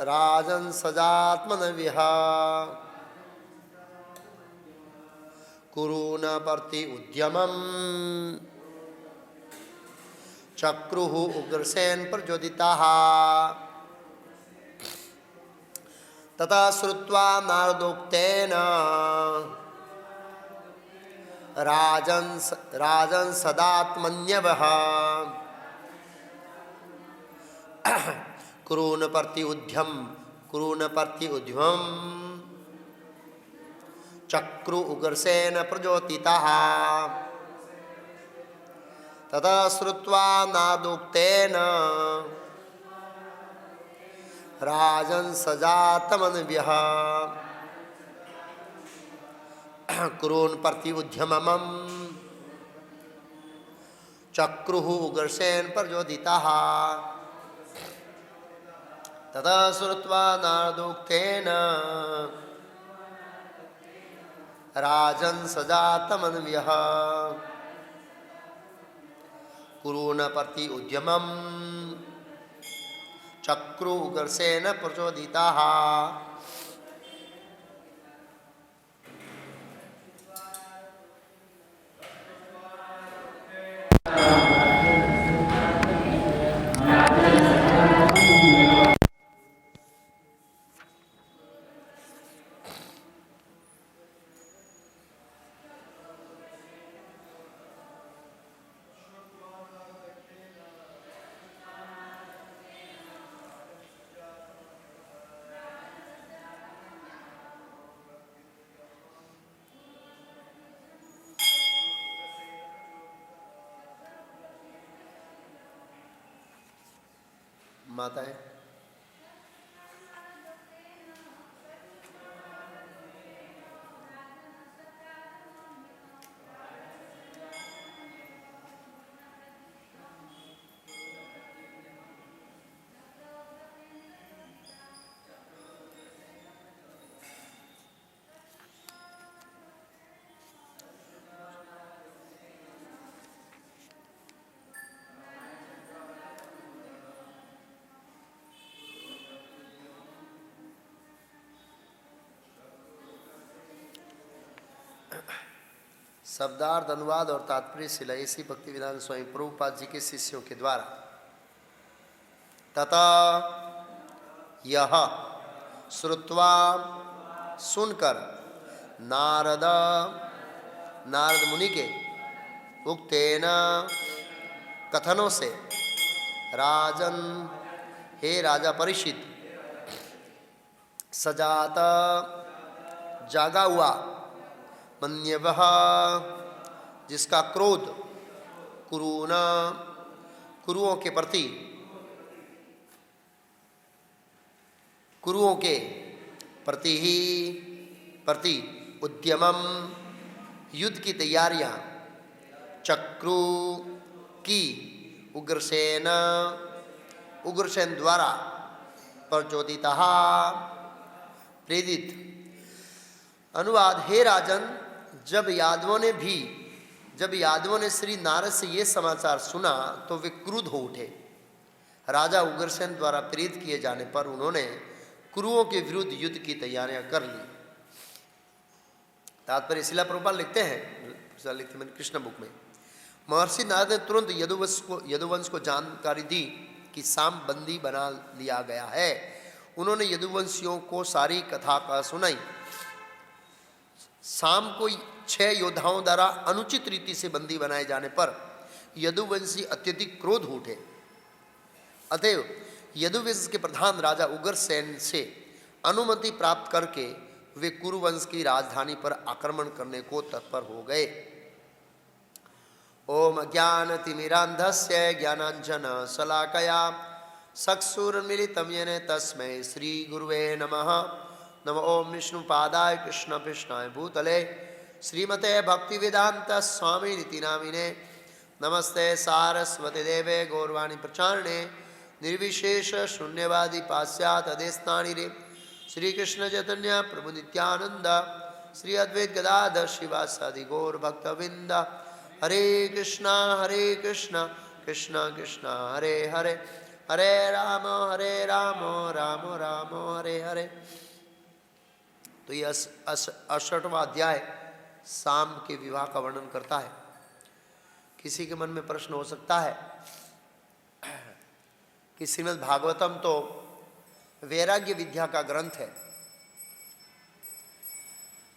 राजन् सजात्मनव्यः कुरु न पर्ति उद्यमम् चक्रुः उग्रसेन प्रचोदिताः तथा श्रुत्वा नारदोक्तेन राजन् सदात्मन्यवः कुरु न पर्ति उद्यमम् चक्रु उग्रसेन प्रचोदिताः तथा श्रुत्वा नारदोक्तेन राजन् सजातमन्व्यः कुरून् पर्ति उद्यमम् चक्रुः उग्रसेन प्रचोदिताः तथा श्रुत्वा नारदोक्तेन राजन् सजातमन्व्यः कुरून् पर्ति उद्यमम् चक्रु उग्रसेन प्रचोदिताः माताएं शब्दार्थ अनुवाद और तात्पर्य शिला इसी भक्ति विधान स्वामी प्रभुपाद जी के शिष्यों के द्वारा तथा यह श्रुत्वा सुनकर नारद मुनि के उक्तेन कथनों से राजन हे राजा परीक्षित सजात जागा हुआ मन्यवः जिसका क्रोध कुरुओं के प्रति उद्यमम युद्ध की तैयारियां चक्रु की उग्रसेन द्वारा प्रचोदितः प्रेरित। अनुवाद हे राजन, जब यादवों ने श्री नारद से ये समाचार सुना तो वे क्रुद्ध हो उठे। राजा उग्रसेन द्वारा प्रेरित किए जाने पर उन्होंने कुरुओं के विरुद्ध युद्ध की तैयारियां कर ली। तात्पर्य शिला प्रभुपाद लिखते हैं मैंने कृष्ण बुक में, महर्षि नारद ने तुरंत यदुवंश को जानकारी दी कि साम बंदी बना लिया गया है। उन्होंने यदुवंशियों को सारी कथा का सुनाई। साम को 6 योद्धाओं द्वारा अनुचित रीति से बंदी बनाए जाने पर यदुवंशी अत्यधिक क्रोध उठे। अतएव यदुवंश के प्रधान राजा उग्रसेन से अनुमति प्राप्त करके वे कुरुवंश की राजधानी पर आक्रमण करने को तत्पर हो गए। ओम ज्ञानतिमिरान्धस्य ज्ञानाञ्जन शलाकया चक्षुरुन्मीलितं येन तस्मै श्री गुरुवे नमः। नमो ओम विष्णुपादाय कृष्णकृष्णाय भूतले श्रीमते भक्तिवेदांत स्वामी नीति नामिने नमस्ते सारस्वती देवे गौरवाणी प्रचारणे निर्विशेष शून्यवादी पाश्चात अदेस्तानि रे श्रीकृष्ण चैतन्य प्रभु नित्यानंद श्री अद्वैत गदाधर शिवासादि गौर भक्तविंद। हरे कृष्णा कृष्ण कृष्ण हरे हरे, हरे राम राम राम हरे हरे। तो ये 68वां अध्याय शाम के विवाह का वर्णन करता है। किसी के मन में प्रश्न हो सकता है कि श्रीमद् भागवतम तो वैराग्य विद्या का ग्रंथ है,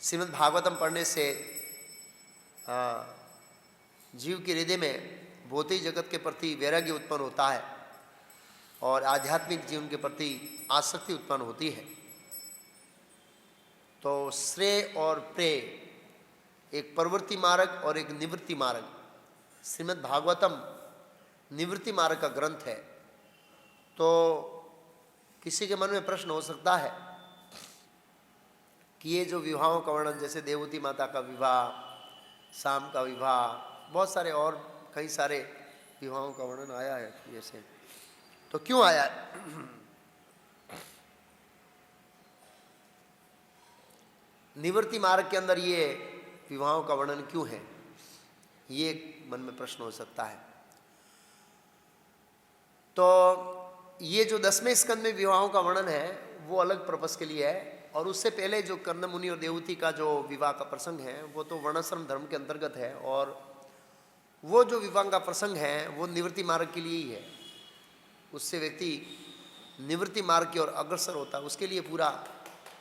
श्रीमद् भागवतम पढ़ने से जीव के हृदय में भौतिक जगत के प्रति वैराग्य उत्पन्न होता है और आध्यात्मिक जीवन के प्रति आसक्ति उत्पन्न होती है। तो श्रेय और प्रेय, एक प्रवृत्ति मार्ग और एक निवृत्ति मार्ग। श्रीमद् भागवतम निवृत्ति मार्ग का ग्रंथ है। तो किसी के मन में प्रश्न हो सकता है कि ये जो विवाहों का वर्णन, जैसे देवहूति माता का विवाह, शाम का विवाह, बहुत सारे और कई सारे विवाहों का वर्णन आया है, जैसे तो क्यों आया है? निवृत्ति मार्ग के अंदर ये विवाहों का वर्णन क्यों है, ये मन में प्रश्न हो सकता है। तो ये जो 10वें स्कंद में विवाहों का वर्णन है वो अलग पर्पस के लिए है, और उससे पहले जो कर्ण मुनि और देवहूति का जो विवाह का प्रसंग है वो तो वर्णाश्रम धर्म के अंतर्गत है, और वो जो विवाह का प्रसंग है वो निवृत्ति मार्ग के लिए ही है। उससे व्यक्ति निवृत्ति मार्ग की ओर अग्रसर होता है, उसके लिए पूरा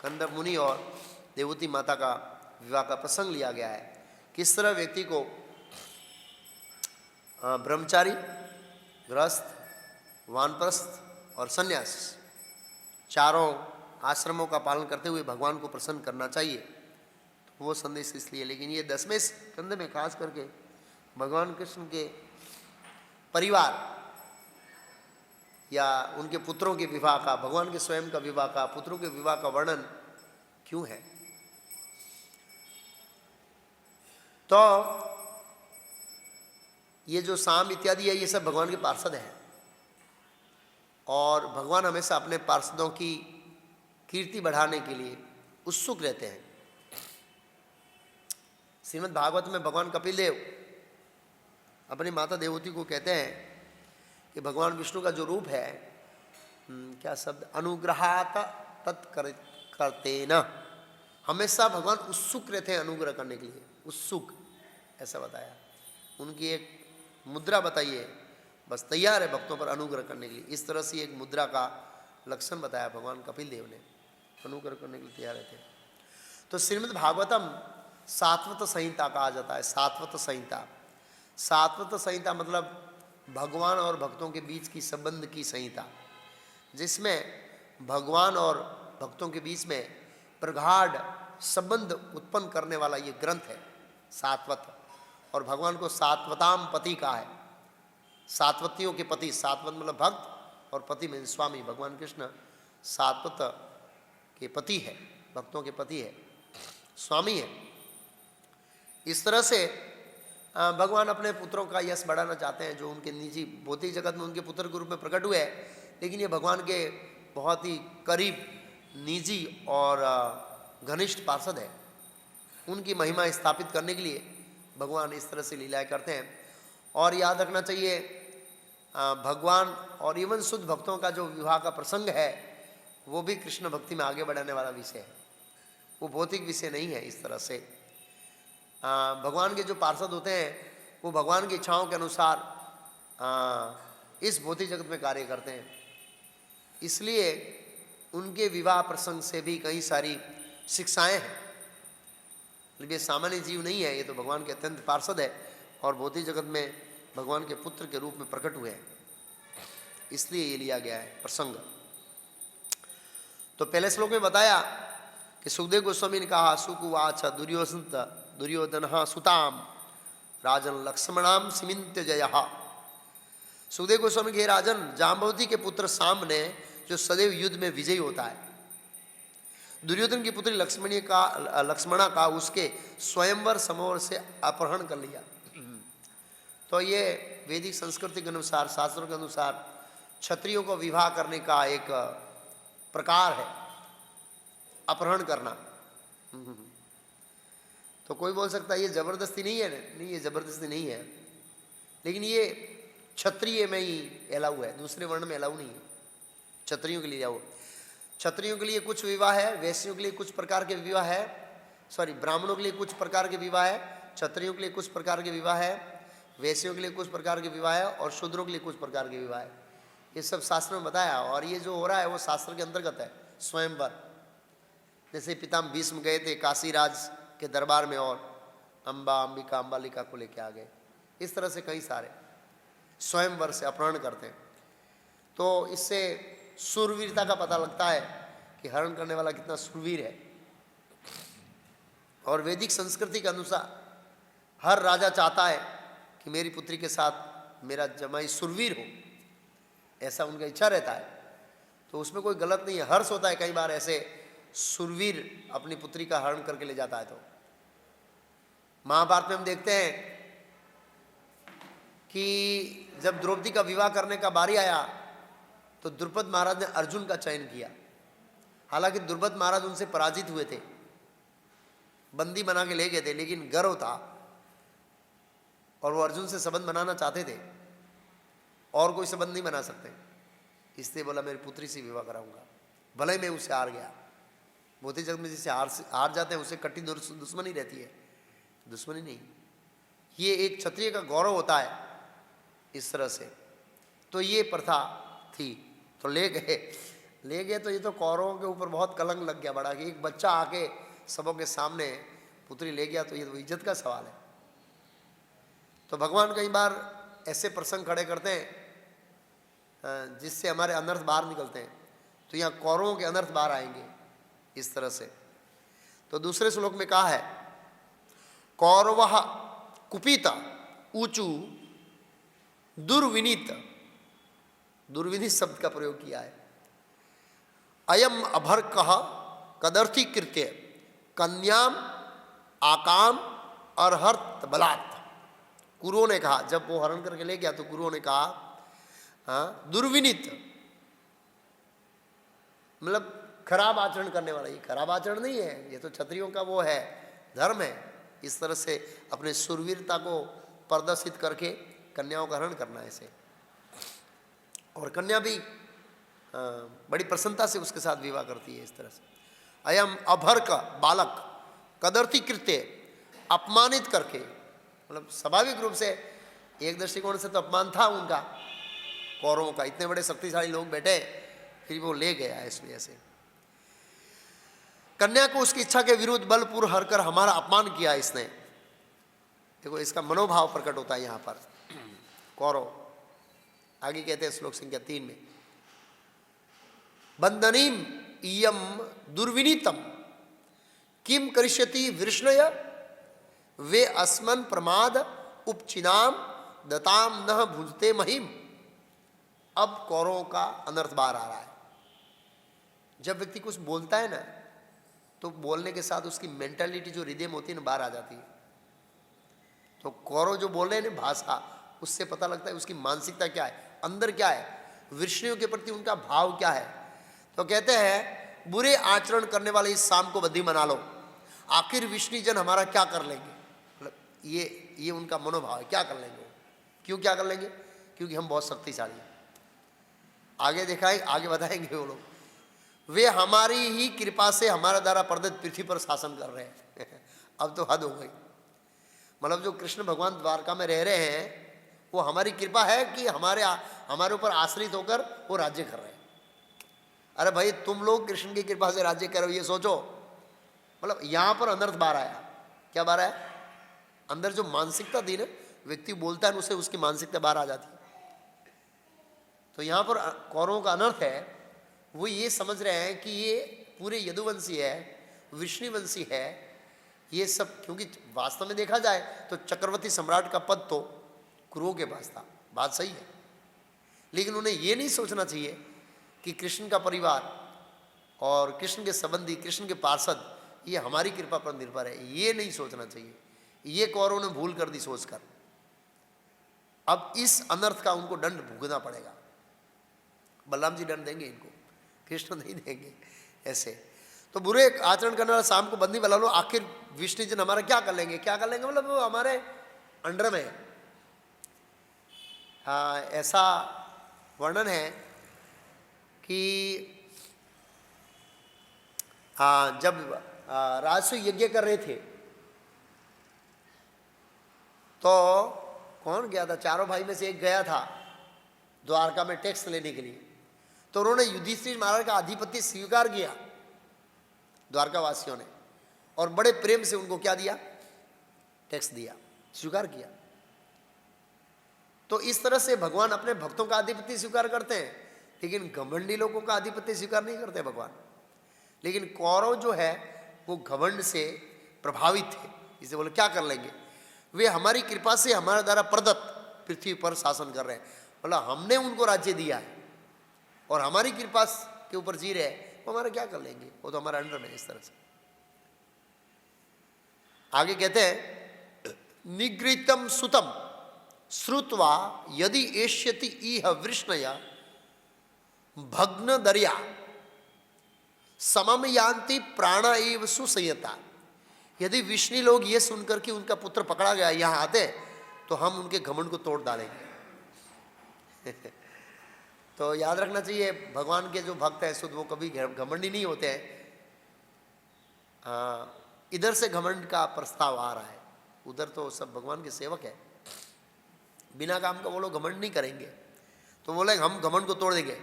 कर्ण मुनि और देवहूति माता का विवाह का प्रसंग लिया गया है। किस तरह व्यक्ति को ब्रह्मचारी, गृहस्थ, वानप्रस्थ और संन्यास चारों आश्रमों का पालन करते हुए भगवान को प्रसन्न करना चाहिए, तो वो संदेश इसलिए। लेकिन ये 10वें स्कंद में खास करके भगवान कृष्ण के परिवार या उनके पुत्रों के विवाह का, भगवान के स्वयं का विवाह का, पुत्रों के विवाह का वर्णन क्यों है? तो ये जो शाम इत्यादि है ये सब भगवान के पार्षद हैं, और भगवान हमेशा अपने पार्षदों की कीर्ति बढ़ाने के लिए उत्सुक रहते हैं। श्रीमद् भागवत में भगवान कपिल देव अपनी माता देवहूति को कहते हैं कि भगवान विष्णु का जो रूप है, क्या शब्द, अनुग्रहात तत्कर्ते न, हमेशा भगवान उत्सुक रहते हैं अनुग्रह करने के लिए, उत्सुक ऐसा बताया। उनकी एक मुद्रा बताइए, बस तैयार है भक्तों पर अनुग्रह करने के लिए। इस तरह से एक मुद्रा का लक्षण बताया भगवान कपिल देव ने, अनुग्रह करने के लिए तैयार रहते हैं। तो श्रीमद् भागवतम सात्वत संहिता कहा जाता है। सात्वत संहिता, सात्वत संहिता मतलब भगवान और भक्तों के बीच की संबंध की संहिता, जिसमें भगवान और भक्तों के बीच में प्रगाढ़ संबंध उत्पन्न करने वाला ये ग्रंथ है सात्वत। और भगवान को सात्वताम पति कहा है, सात्वतियों के पति। सात्वत मतलब भक्त और पति में स्वामी। भगवान कृष्ण सात्वत के पति है, भक्तों के पति है, स्वामी है। इस तरह से भगवान अपने पुत्रों का यश बढ़ाना चाहते हैं, जो उनके निजी भौतिक जगत में उनके पुत्र के रूप में प्रकट हुए हैं, लेकिन ये भगवान के बहुत ही करीब, निजी और घनिष्ठ पार्षद है। उनकी महिमा स्थापित करने के लिए भगवान इस तरह से लीलाएं करते हैं। और याद रखना चाहिए भगवान और इवन शुद्ध भक्तों का जो विवाह का प्रसंग है वो भी कृष्ण भक्ति में आगे बढ़ाने वाला विषय है, वो भौतिक विषय नहीं है। इस तरह से भगवान के जो पार्षद होते हैं वो भगवान की इच्छाओं के अनुसार इस भौतिक जगत में कार्य करते हैं, इसलिए उनके विवाह प्रसंग से भी कई सारी शिक्षाएं हैं। ये सामान्य जीव नहीं है, ये तो भगवान के अत्यंत पार्षद है और भौतिक जगत में भगवान के पुत्र के रूप में प्रकट हुए हैं, इसलिए ये लिया गया है प्रसंग। तो पहले श्लोक में बताया कि सुखदेव गोस्वामी ने कहा, सुकुवाच दुर्योधन सुताम राजन लक्ष्मणाम सिमिंत जय। सुखदेव गोस्वामी के राजन, जाम्बवती के पुत्र शाम ने जो सदैव युद्ध में विजयी होता है, दुर्योधन की पुत्री लक्ष्मणा का उसके स्वयंवर समोवर से अपहरण कर लिया। तो ये वैदिक संस्कृति के अनुसार, शास्त्रों के अनुसार क्षत्रियों को विवाह करने का एक प्रकार है, अपहरण करना। तो कोई बोल सकता है ये जबरदस्ती नहीं है, नहीं ये जबरदस्ती नहीं है, लेकिन ये क्षत्रिय में ही अलाउ है, दूसरे वर्ण में अलाउ नहीं है। क्षत्रियों के लिए जाओ, क्षत्रियों के लिए कुछ विवाह है, वैश्यों के लिए कुछ प्रकार के विवाह है, सॉरी ब्राह्मणों के लिए कुछ प्रकार के विवाह है, क्षत्रियों के लिए कुछ प्रकार के विवाह है, वैश्यों के लिए कुछ प्रकार के विवाह है और शूद्रों के लिए कुछ प्रकार के विवाह है। ये सब शास्त्र में बताया और ये जो हो रहा है वो शास्त्र के अंतर्गत है। स्वयंवर, जैसे पितामह भीष्म गए थे काशीराज के दरबार में और अम्बा अंबिका अम्बालिका को लेके आ गए, इस तरह से कई सारे स्वयंवर से अपहरण करते हैं। तो इससे शूरवीरता का पता लगता है कि हरण करने वाला कितना शूरवीर है। और वैदिक संस्कृति के अनुसार हर राजा चाहता है कि मेरी पुत्री के साथ मेरा जमाई शूरवीर हो, ऐसा उनका इच्छा रहता है। तो उसमें कोई गलत नहीं है, हर्ष होता है कई बार ऐसे शूरवीर अपनी पुत्री का हरण करके ले जाता है। तो महाभारत में हम देखते हैं कि जब द्रौपदी का विवाह करने का बारी आया तो द्रुपद महाराज ने अर्जुन का चयन किया। हालांकि द्रुपद महाराज उनसे पराजित हुए थे, बंदी बना के ले गए थे, लेकिन गर्व था और वो अर्जुन से संबंध बनाना चाहते थे और कोई संबंध नहीं बना सकते, इसलिए बोला मेरी पुत्री से विवाह कराऊंगा, भले ही मैं उससे हार गया। भौतिक जगत में जिससे हार जाते हैं उससे कट्टी दुश्मनी रहती है, दुश्मनी नहीं। ये एक क्षत्रिय का गौरव होता है इस तरह से। तो ये प्रथा थी, तो ले गए तो ये तो कौरवों के ऊपर बहुत कलंक लग गया बड़ा कि एक बच्चा आके सबों के सामने पुत्री ले गया, तो ये तो इज्जत का सवाल है। तो भगवान कई बार ऐसे प्रसंग खड़े करते हैं जिससे हमारे अनर्थ बाहर निकलते हैं। तो यहाँ कौरवों के अनर्थ बाहर आएंगे इस तरह से। तो दूसरे श्लोक में कहा है कौरवः कुपिता ऊचू दुर्विनीत, दुर्विनीत शब्द का प्रयोग किया है। अयम अभर्कः कदर्थी कृत्य कन्याम आकाम अर्हत बलात्। कुरुओं ने कहा, जब वो हरण करके ले गया तो कुरुओं ने कहा दुर्विनीत मतलब खराब आचरण करने वाला। ये खराब आचरण नहीं है, ये तो क्षत्रियों का वो है, धर्म है। इस तरह से अपने शूरवीरता को प्रदर्शित करके कन्याओं का हरण करना ऐसे। और कन्या भी बड़ी प्रसन्नता से उसके साथ विवाह करती है इस तरह से। अयम अभर्क बालक कदर्थी कृत्य, अपमानित करके, मतलब स्वाभाविक रूप से एक दृष्टिकोण से तो अपमान था उनका, कौरवों का। इतने बड़े शक्तिशाली लोग बैठे, फिर वो ले गया इस वजह से। कन्या को उसकी इच्छा के विरुद्ध बलपूर्वक हरकर हमारा अपमान किया इसने। देखो इसका मनोभाव प्रकट होता है यहाँ पर। कौरव आगे कहते हैं श्लोक संख्या 3 में बंदनीम इयम दुर्विनीतम किम करिष्यति वृष्णय वे अस्मन् प्रमाद उपचिनाम दताम न भुजते महिम। अब कौरवों का अनर्थ बाहर आ रहा है। जब व्यक्ति कुछ बोलता है ना तो बोलने के साथ उसकी मेंटालिटी जो हृदय में होती है ना बाहर आ जाती है। तो कौरव जो बोल रहे हैं ना भाषा, उससे पता लगता है उसकी मानसिकता क्या है, अंदर क्या है, वृष्णियों के प्रति उनका भाव क्या है। तो कहते हैं बुरे आचरण करने वाले इस शाम को बद्धी मना लो, आखिर विष्णु जन हमारा क्या कर लेंगे। मतलब ये उनका मनोभाव है, क्या कर लेंगे वो। क्यों क्या कर लेंगे? क्योंकि हम बहुत शक्तिशाली हैं। आगे दिखाएं, आगे बताएंगे वो लोग। वे हमारी ही कृपा से हमारे द्वारा प्रदत्त पृथ्वी पर शासन कर रहे हैं। अब तो हद हो गई। मतलब जो कृष्ण भगवान द्वारका में रह रहे हैं वो हमारी कृपा है कि हमारे ऊपर आश्रित होकर वो राज्य कर रहे हैं। अरे भाई तुम लोग कृष्ण की कृपा से राज्य करो, ये सोचो। मतलब यहाँ पर अनर्थ बाहर आया। क्या बाहर आया? अंदर जो मानसिकता थी ना, व्यक्ति बोलता है उसे उसकी मानसिकता बाहर आ जाती है। तो यहाँ पर कौरवों का अनर्थ है, वो ये समझ रहे हैं कि ये पूरे यदुवंशी है, विष्णुवंशी है, ये सब। क्योंकि वास्तव में देखा जाए तो चक्रवर्ती सम्राट का पद तो कुरुओं के पास था, बात सही है। लेकिन उन्हें ये नहीं सोचना चाहिए कि कृष्ण का परिवार और कृष्ण के संबंधी, कृष्ण के पार्षद, ये हमारी कृपा पर निर्भर है, ये नहीं सोचना चाहिए। ये कौरवों ने भूल कर दी सोचकर। अब इस अनर्थ का उनको दंड भुगतना पड़ेगा। बलराम जी दंड देंगे इनको, कृष्ण नहीं देंगे ऐसे। तो बुरे आचरण करने वाला शाम को बंदी बना लो, आखिर विष्णु जन हमारा क्या कर लेंगे। क्या कर लेंगे मतलब वो हमारे अंडर में है, ऐसा वर्णन है कि जब राजसु यज्ञ कर रहे थे तो कौन गया था, चारों भाई में से एक गया था द्वारका में टैक्स लेने के लिए। तो उन्होंने युधिष्ठिर महाराज का आधिपत्य स्वीकार किया द्वारका वासियों ने, और बड़े प्रेम से उनको क्या दिया, टैक्स दिया, स्वीकार किया। तो इस तरह से भगवान अपने भक्तों का आधिपत्य स्वीकार करते हैं, लेकिन घमंडी लोगों का आधिपत्य स्वीकार नहीं करते भगवान। लेकिन कौरव जो है वो घमंड से प्रभावित थे, इसे बोले क्या कर लेंगे, वे हमारी कृपा से हमारे द्वारा प्रदत्त पृथ्वी पर शासन कर रहे हैं। बोला हमने उनको राज्य दिया है और हमारी कृपा के ऊपर जी रहे हैं, वो हमारा क्या कर लेंगे, वो तो हमारे अंडर में। इस तरह से आगे कहते हैं निगृहीतम सुतम श्रुत्वा यदि एष्यति इह वृष्णया भग्न दरिया समम यान्ति प्राणा एव सुसंयता। यदि विष्णु लोग ये सुनकर कि उनका पुत्र पकड़ा गया यहाँ आते तो हम उनके घमंड को तोड़ डालेंगे। तो याद रखना चाहिए भगवान के जो भक्त हैं शुद्ध वो कभी घमंडी नहीं होते हैं। इधर से घमंड का प्रस्ताव आ रहा है, उधर तो सब भगवान के सेवक है, बिना काम का वो लोग घमंड नहीं करेंगे। तो बोले हम घमंड को तोड़ देंगे।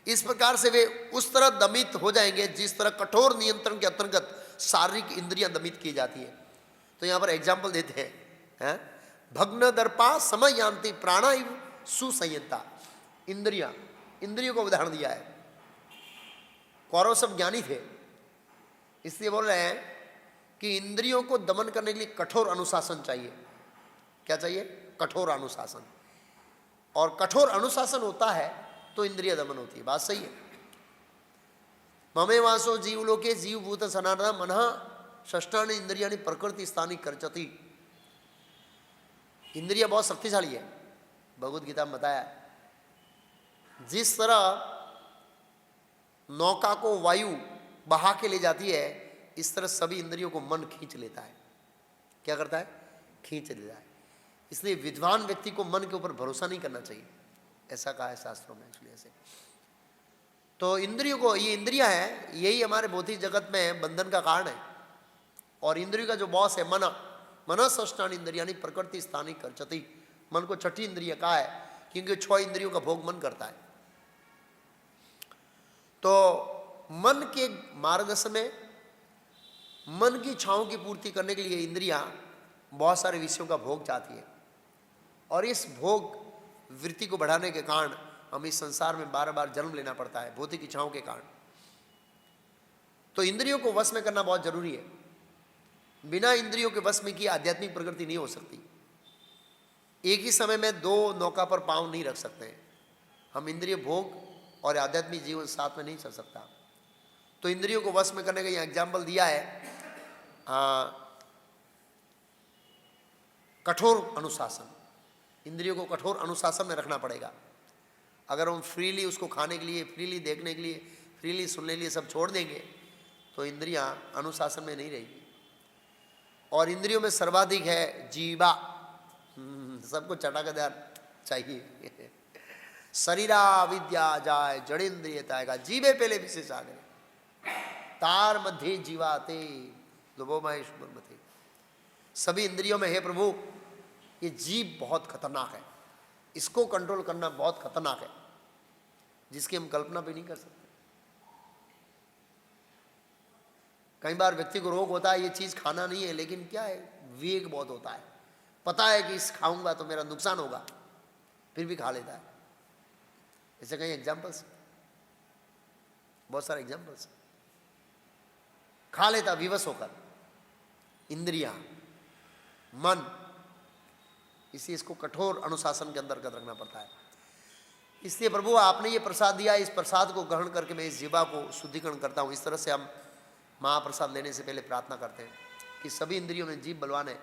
इस प्रकार से वे उस तरह दमित हो जाएंगे जिस तरह कठोर नियंत्रण के अंतर्गत शारीरिक इंद्रियां दमित की जाती है। तो यहाँ पर एग्जाम्पल देते हैं, भग्न दर्पा समय यान्ति प्राणा सुसंयता। इंद्रियों का उदाहरण दिया है। कौरव सब ज्ञानी थे, इसलिए बोल रहे हैं कि इंद्रियों को दमन करने के लिए कठोर अनुशासन चाहिए। क्या चाहिए, कठोर अनुशासन। और कठोर अनुशासन होता है तो इंद्रिय दमन होती है। बात सही है। ममे वासो जीवलोके जीवभूत सनातन मनः षष्ठानि इंद्रियाणि प्रकृति स्थानी कर्चति। इंद्रिय बहुत शक्तिशाली है, भगवद गीता में बताया। जिस तरह नौका को वायु बहा के ले जाती है, इस तरह सभी इंद्रियों को मन खींच लेता है। क्या करता है, खींच लेता है। इसलिए विद्वान व्यक्ति को मन के ऊपर भरोसा नहीं करना चाहिए, ऐसा कहा है शास्त्रों में। इसलिए से तो इंद्रियों को, ये इंद्रियां हैं, यही हमारे भौतिक जगत में बंधन का कारण है। और इंद्रियों का जो बॉस है मन षष्ठानि इंद्रियाणि प्रकृति स्थानी कर्चति। मन को छठी इंद्रिय कहा है क्योंकि 6 इंद्रियों का भोग मन करता है। तो मन के मार्गदर्शन में मन की इच्छाओं की पूर्ति करने के लिए इंद्रियां बहुत सारे विषयों का भोग चाहती है, और इस भोग वृत्ति को बढ़ाने के कारण हम इस संसार में बार बार जन्म लेना पड़ता है, भौतिक इच्छाओं के कारण। तो इंद्रियों को वश में करना बहुत जरूरी है। बिना इंद्रियों के वश में की आध्यात्मिक प्रगति नहीं हो सकती। एक ही समय में 2 नौका पर पांव नहीं रख सकते हैं हम। इंद्रिय भोग और आध्यात्मिक जीवन साथ में नहीं चल सकता। तो इंद्रियों को वश में करने का यहाँ एग्जाम्पल दिया है कठोर अनुशासन। इंद्रियों को कठोर अनुशासन में रखना पड़ेगा। अगर हम फ्रीली उसको खाने के लिए, फ्रीली देखने के लिए, फ्रीली सुनने के लिए सब छोड़ देंगे तो इंद्रियां अनुशासन में नहीं रहेगी। और इंद्रियों में सर्वाधिक है जीवा। सबको चटाकेदार चाहिए। शरीरा विद्या जाय जड़ेन्द्रियता का जीवे पहले विशेष आ गए तार मध्य जीवाते दुबो महेश्वर मथे। सभी इंद्रियों में, हे प्रभु ये जीव बहुत खतरनाक है, इसको कंट्रोल करना बहुत खतरनाक है, जिसकी हम कल्पना भी नहीं कर सकते। कई बार व्यक्ति को रोग होता है ये चीज खाना नहीं है, लेकिन क्या है, वेग बहुत होता है, पता है कि इस खाऊंगा तो मेरा नुकसान होगा, फिर भी खा लेता है। ऐसे कई एग्जाम्पल्स, बहुत सारे एग्जाम्पल्स। खा लेता विवश होकर, इंद्रियां, मन। इसलिए इसको कठोर अनुशासन के अंतर्गत रखना पड़ता है। इसलिए प्रभु आपने ये प्रसाद दिया, इस प्रसाद को ग्रहण करके मैं इस जीवा को शुद्धिकरण करता हूँ। इस तरह से हम महाप्रसाद लेने से पहले प्रार्थना करते हैं कि सभी इंद्रियों में जीव बलवान है,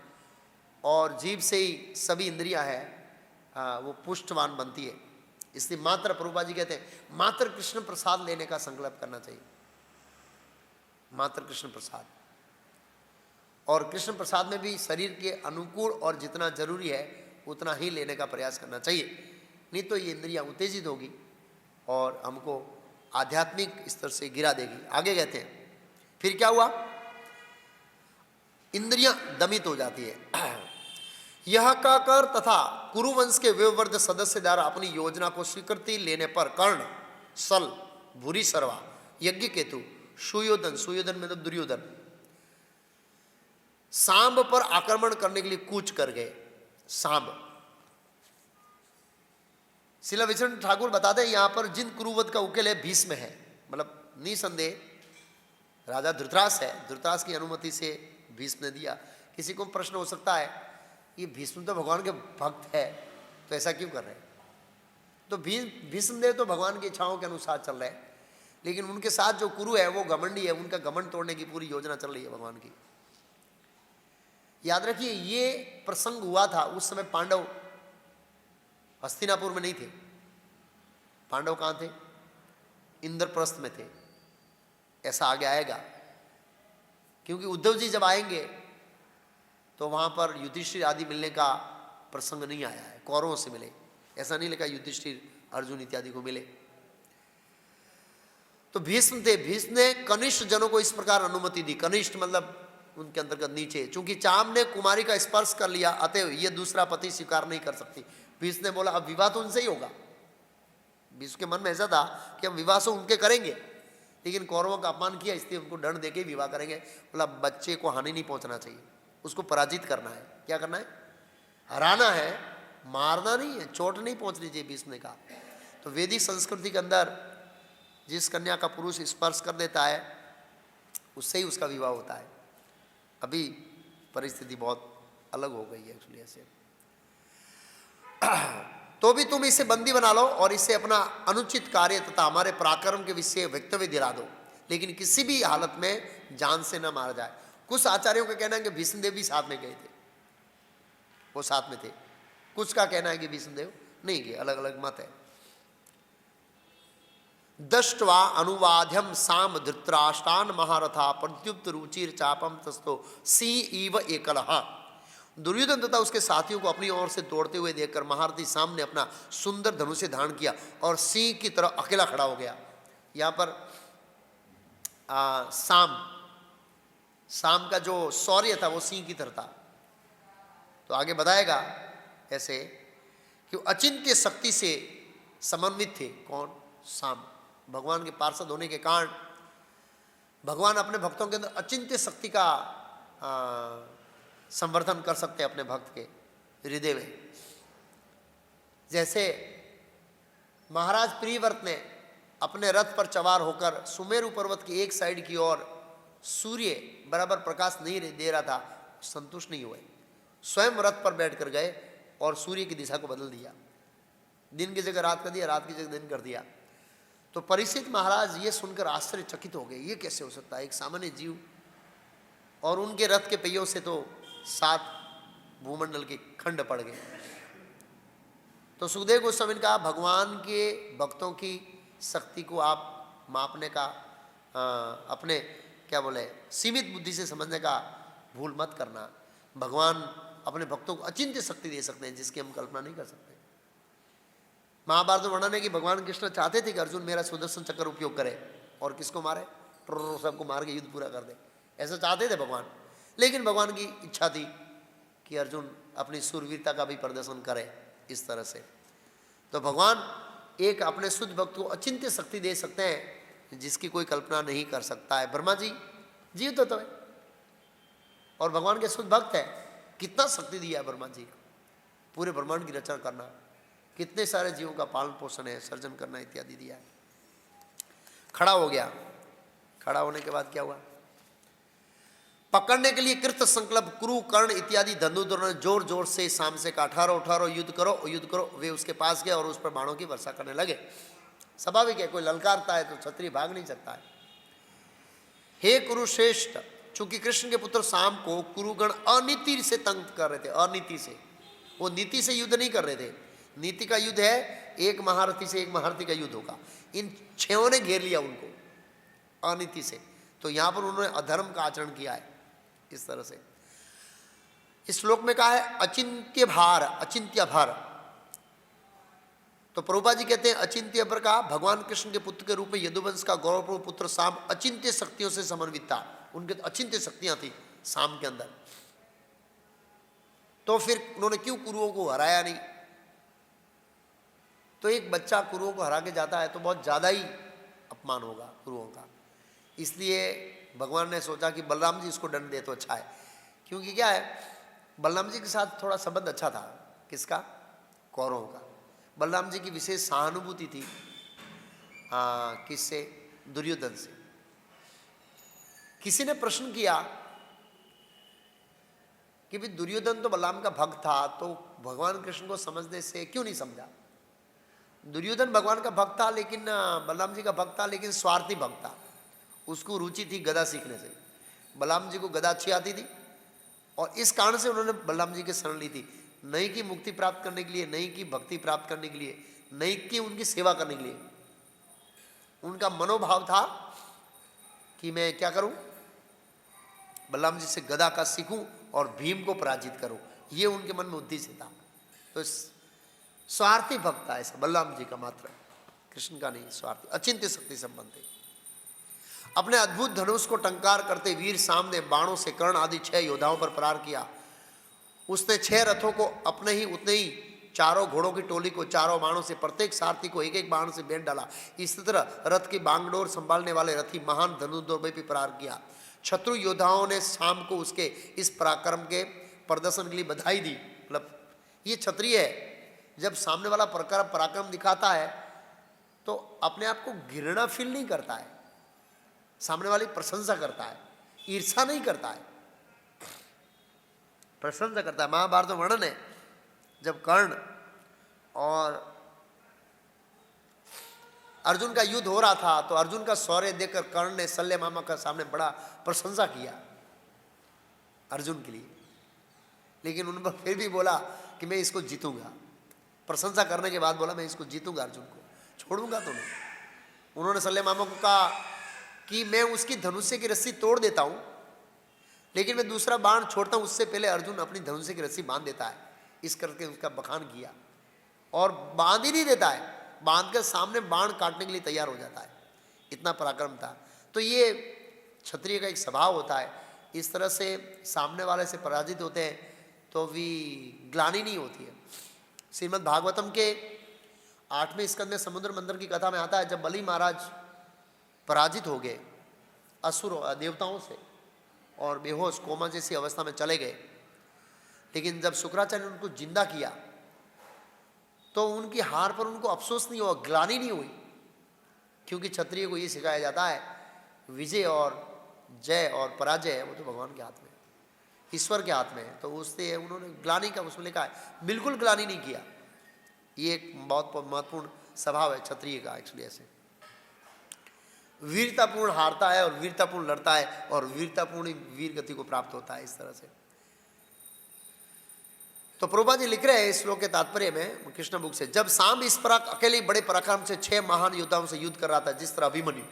और जीव से ही सभी इंद्रियां हैं वो पुष्टवान बनती है। इसलिए मात्र, प्रभुपाद जी कहते हैं मात्र कृष्ण प्रसाद लेने का संकल्प करना चाहिए। मात्र कृष्ण प्रसाद, और कृष्ण प्रसाद में भी शरीर के अनुकूल और जितना जरूरी है उतना ही लेने का प्रयास करना चाहिए। नहीं तो ये इंद्रियां उत्तेजित होगी और हमको आध्यात्मिक स्तर से गिरा देगी। आगे कहते हैं फिर क्या हुआ, इंद्रियां दमित हो जाती है। यह कहकर तथा कुरुवंश के वेववर्ध सदस्य द्वारा अपनी योजना को स्वीकृति लेने पर कर्ण, सल, भूरी सर्वा, यज्ञ केतु, सुयोधन, सुयोधन मतलब दुर्योधन, सांब पर आक्रमण करने के लिए कूच कर गए। सांब, शिला विष्णु ठाकुर बताते हैं यहां पर जिन कुरुवध का उकेल है भीष्म है, मतलब निसंदेह राजा धृतराष्ट्र है, धृतराष्ट्र की अनुमति से भीष्म ने दिया। किसी को प्रश्न हो सकता है ये भीष्म तो भगवान के भक्त है तो ऐसा क्यों कर रहे हैं, तो भीष्मदेव तो भगवान की इच्छाओं के अनुसार चल रहे हैं, लेकिन उनके साथ जो कुरु है वो घमंडी है, उनका घमंड तोड़ने की पूरी योजना चल रही है भगवान की। याद रखिए ये प्रसंग हुआ था उस समय पांडव हस्तिनापुर में नहीं थे, पांडव कहां थे, इंद्रप्रस्थ में थे। ऐसा आगे आएगा, क्योंकि उद्धव जी जब आएंगे तो वहां पर युधिष्ठिर आदि मिलने का प्रसंग नहीं आया है, कौरवों से मिले, ऐसा नहीं लिखा युधिष्ठिर अर्जुन इत्यादि को मिले। तो भीष्म थे, भीष्म ने कनिष्ठ जनों को इस प्रकार अनुमति दी, कनिष्ठ मतलब उनके अंतर्गत नीचे, चूंकि चाम ने कुमारी का स्पर्श कर लिया अतएव ये दूसरा पति स्वीकार नहीं कर सकती। भीष्म ने बोला अब विवाह तो उनसे ही होगा, भीष्म के मन में ऐसा था कि हम विवाह से उनके करेंगे, लेकिन कौरवों का अपमान किया इसलिए उनको दंड देके विवाह करेंगे। बोला बच्चे को हानि नहीं पहुंचना चाहिए, उसको पराजित करना है। क्या करना है, हराना है, मारना नहीं है, चोट नहीं पहुंचनी चाहिए भीष्म ने कहा। तो वैदिक संस्कृति के अंदर जिस कन्या का पुरुष स्पर्श कर देता है उससे ही उसका विवाह होता है। अभी परिस्थिति बहुत अलग हो गई है एक्चुअली ऐसे। तो भी तुम इसे बंदी बना लो और इसे अपना अनुचित कार्य तथा हमारे पराक्रम के विषय वक्तव्य दिला दो, लेकिन किसी भी हालत में जान से न मारा जाए। कुछ आचार्यों का कहना है कि भीष्मदेव भी साथ में गए थे, वो साथ में थे, कुछ का कहना है कि भीष्मदेव नहीं गए, अलग अलग मत है। दष्ट्वा अनुवाद्यम साम धृतराष्ट्रान महारथा प्रत्युप्त रुचिर चापम तस्तो सिंह इव एकलहा। दुर्योधन तथा उसके साथियों को अपनी ओर से दौड़ते हुए देखकर महारथी साम ने अपना सुंदर धनुष धारण किया और सिंह की तरह अकेला खड़ा हो गया। यहाँ पर साम का जो शौर्य था वो सिंह की तरह था। तो आगे बताएगा ऐसे कि अचिंत्य शक्ति से समन्वित थे। कौन, साम, भगवान के पार्षद होने के कारण भगवान अपने भक्तों के अंदर अचिंत्य शक्ति का संवर्धन कर सकते हैं अपने भक्त के हृदय में। जैसे महाराज प्रियव्रत ने अपने रथ पर सवार होकर सुमेरु पर्वत की एक साइड की ओर सूर्य बराबर प्रकाश नहीं दे रहा था, संतुष्ट नहीं हुए, स्वयं रथ पर बैठ कर गए और सूर्य की दिशा को बदल दिया, दिन की जगह रात कर दिया, रात की जगह दिन कर दिया। तो परीक्षित महाराज ये सुनकर आश्चर्यचकित हो गए, ये कैसे हो सकता है, एक सामान्य जीव, और उनके रथ के पहियों से तो 7 भूमंडल के खंड पड़ गए। तो सुखदेव गोस्वामी ने कहा भगवान के भक्तों की शक्ति को आप मापने का अपने क्या बोले सीमित बुद्धि से समझने का भूल मत करना। भगवान अपने भक्तों को अचिंत्य शक्ति दे सकते हैं जिसकी हम कल्पना नहीं कर सकते। महाभारत में वर्णन है कि भगवान कृष्ण चाहते थे कि अर्जुन मेरा सुदर्शन चक्र उपयोग करे और किसको मारे, सबको मार के युद्ध पूरा कर दे, ऐसा चाहते थे भगवान। लेकिन भगवान की इच्छा थी कि अर्जुन अपनी सूरवीरता का भी प्रदर्शन करे इस तरह से। तो भगवान एक अपने शुद्ध भक्त को अचिंत्य शक्ति दे सकते हैं जिसकी कोई कल्पना नहीं कर सकता है। ब्रह्मा जी जीव तो है और भगवान के शुद्ध भक्त है, कितना शक्ति दिया है ब्रह्मा जी को, पूरे ब्रह्मांड की रचना करना, कितने सारे जीवों का पालन पोषण है, सर्जन करना इत्यादि दिया है। खड़ा हो गया, खड़ा होने के बाद क्या हुआ, पकड़ने के लिए कृत संकल्प कुरु कर्ण इत्यादि धनुर्धरों ने जोर जोर से साम से कहा 18 युद्ध करो युद्ध करो। वे उसके पास गए और उस पर बाणों की वर्षा करने लगे। स्वाभाविक है, कोई ललकारता है तो क्षत्रिय भाग नहीं सकता है। हे कुरुश्रेष्ठ, चूंकि कृष्ण के पुत्र साम को कुरुगण अनीति से तंग कर रहे थे, अनीति से, वो नीति से युद्ध नहीं कर रहे थे। नीति का युद्ध है एक महारथी से एक महारथी का युद्ध होगा, इन 6 ने घेर लिया उनको अनीति से। तो यहां पर उन्होंने अधर्म का आचरण किया है इस तरह से। इस श्लोक में कहा है अचिंत्य भार, अचिंत्य भार, तो प्रभुपाद जी कहते हैं अचिंत्य पर कहा, भगवान कृष्ण के पुत्र के रूप में यदुवंश का गौरवपूर्ण पुत्र साम अचिंत्य शक्तियों से समन्वित था। उनके अचिंत्य शक्तियां थी साम के अंदर। तो फिर उन्होंने क्यों कुरुओं को हराया नहीं? तो एक बच्चा कुरुओं को हरा के जाता है तो बहुत ज्यादा ही अपमान होगा कुरुओं का। इसलिए भगवान ने सोचा कि बलराम जी इसको दंड दे तो अच्छा है। क्योंकि क्या है, बलराम जी के साथ थोड़ा संबंध अच्छा था। किसका? कौरवों का। बलराम जी की विशेष सहानुभूति थी किससे? दुर्योधन से। किसी ने प्रश्न किया कि भाई दुर्योधन तो बलराम का भक्त था, तो भगवान कृष्ण को समझने से क्यों नहीं समझा? दुर्योधन भगवान का भक्त था, लेकिन बलराम जी का भक्त था, लेकिन स्वार्थी भक्त था। उसको रुचि थी गदा सीखने से। बलराम जी को गदा अच्छी आती थी और इस कारण से उन्होंने बलराम जी की शरण ली थी। नहीं कि मुक्ति प्राप्त करने के लिए, नहीं कि भक्ति प्राप्त करने के लिए, नहीं कि उनकी सेवा करने के लिए। उनका मनोभाव था कि मैं क्या करूं, बलराम जी से गदा का सीखूं और भीम को पराजित करूं। ये उनके मन में उद्देश्य था। तो स्वार्थी भक्त था ऐसा बलराम जी का, मात्र कृष्ण का नहीं। स्वार्थी, अचिंत्य शक्ति संबंधी। अपने अद्भुत धनुष को टंकार करते वीर साम ने बाणों से कर्ण आदि 6 योद्धाओं पर प्रहार किया। उसने 6 रथों को अपने ही उतने ही 4 घोड़ों की टोली को 4 बाणों से, प्रत्येक सारथी को एक एक बाण से भेद डाला। इसी तरह रथ की बांगडोर संभालने वाले रथी महान धनुर्धर भी प्रहार किया। शत्रु योद्धाओं ने शाम को उसके इस पराक्रम के प्रदर्शन के लिए बधाई दी। मतलब ये क्षत्रिय है, जब सामने वाला पराक्रम दिखाता है तो अपने आप को घृणा फील नहीं करता है, सामने वाली प्रशंसा करता है, ईर्ष्या नहीं करता है, प्रशंसा करता है। महाभारत में वर्णन है, जब कर्ण और अर्जुन का युद्ध हो रहा था तो अर्जुन का शौर्य देखकर कर्ण ने शल्य मामा का सामने बड़ा प्रशंसा किया अर्जुन के लिए, लेकिन उन पर फिर भी बोला कि मैं इसको जीतूंगा। प्रशंसा करने के बाद बोला मैं इसको जीतूंगा, अर्जुन को छोड़ूंगा तो नहीं। उन्होंने शल्य मामा को कहा कि मैं उसकी धनुष्य की रस्सी तोड़ देता हूं, लेकिन मैं दूसरा बाण छोड़ता हूं उससे पहले अर्जुन अपनी धनुष्य की रस्सी बांध देता है। इस करके उसका बखान किया और बांध ही नहीं देता है, बांध कर सामने बाण काटने के लिए तैयार हो जाता है। इतना पराक्रम था। तो ये क्षत्रिय का एक स्वभाव होता है। इस तरह से सामने वाले से पराजित होते हैं तो भी ग्लानि नहीं होती है। श्रीमद् भागवतम के 8वें स्कंद में समुद्र मंथन की कथा में आता है, जब बलि महाराज पराजित हो गए असुर देवताओं से और बेहोश कोमा जैसी अवस्था में चले गए, लेकिन जब शुक्राचार्य ने उनको जिंदा किया तो उनकी हार पर उनको अफसोस नहीं हुआ, ग्लानि नहीं हुई। क्योंकि क्षत्रिय को ये सिखाया जाता है विजय और जय और पराजय है वो तो भगवान के हाथ में, ईश्वर के हाथ में है। तो उससे उन्होंने ग्लानि का उसमें लिखा है, बिल्कुल ग्लानि नहीं किया। ये एक बहुत महत्वपूर्ण स्वभाव है क्षत्रिय का। एक्चुअली ऐसे वीरतापूर्ण हारता है और वीरतापूर्ण लड़ता है और वीरतापूर्ण वीर गति को प्राप्त होता है। इस तरह से तो प्रभुपाद जी लिख रहे हैं इस श्लोक के तात्पर्य में कृष्ण बुक से, जब साम इस पर अकेले बड़े पराक्रम से 6 महान योद्धाओं से युद्ध कर रहा था, जिस तरह अभिमन्यु,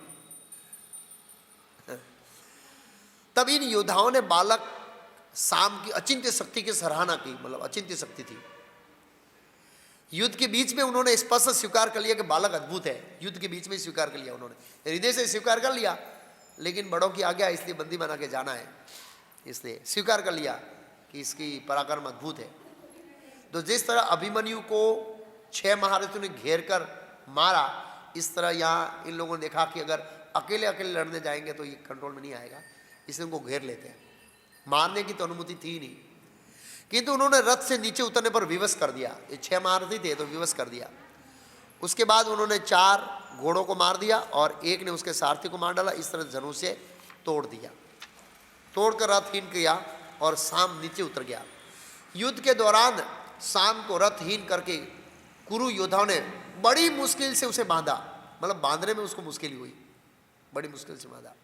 तब इन योद्धाओं ने बालक साम की अचिंत्य शक्ति की सराहना की। मतलब अचिंत्य शक्ति थी। युद्ध के बीच में उन्होंने स्पष्ट स्वीकार कर लिया कि बालक अद्भुत है। युद्ध के बीच में स्वीकार कर लिया उन्होंने, हृदय से स्वीकार कर लिया, लेकिन बड़ों की आज्ञा इसलिए बंदी बना के जाना है, इसलिए स्वीकार कर लिया कि इसकी पराक्रम अद्भुत है। तो जिस तरह अभिमन्यु को 6 महारथियों ने घेर कर मारा, इस तरह यहाँ इन लोगों ने देखा कि अगर अकेले अकेले लड़ने जाएंगे तो ये कंट्रोल में नहीं आएगा, इसलिए उनको घेर लेते हैं। मारने की तो अनुमति थी नहीं, किंतु उन्होंने रथ से नीचे उतरने पर विवश कर दिया। ये 6 महारथी थे तो विवश कर दिया। उसके बाद उन्होंने 4 घोड़ों को मार दिया और एक ने उसके सारथी को मार डाला। इस तरह धनुष से तोड़ दिया, तोड़कर रथहीन किया और साम नीचे उतर गया। युद्ध के दौरान साम को रथहीन करके कुरु योद्धाओं ने बड़ी मुश्किल से उसे बांधा। मतलब बांधने में उसको मुश्किल हुई, बड़ी मुश्किल से बांधा।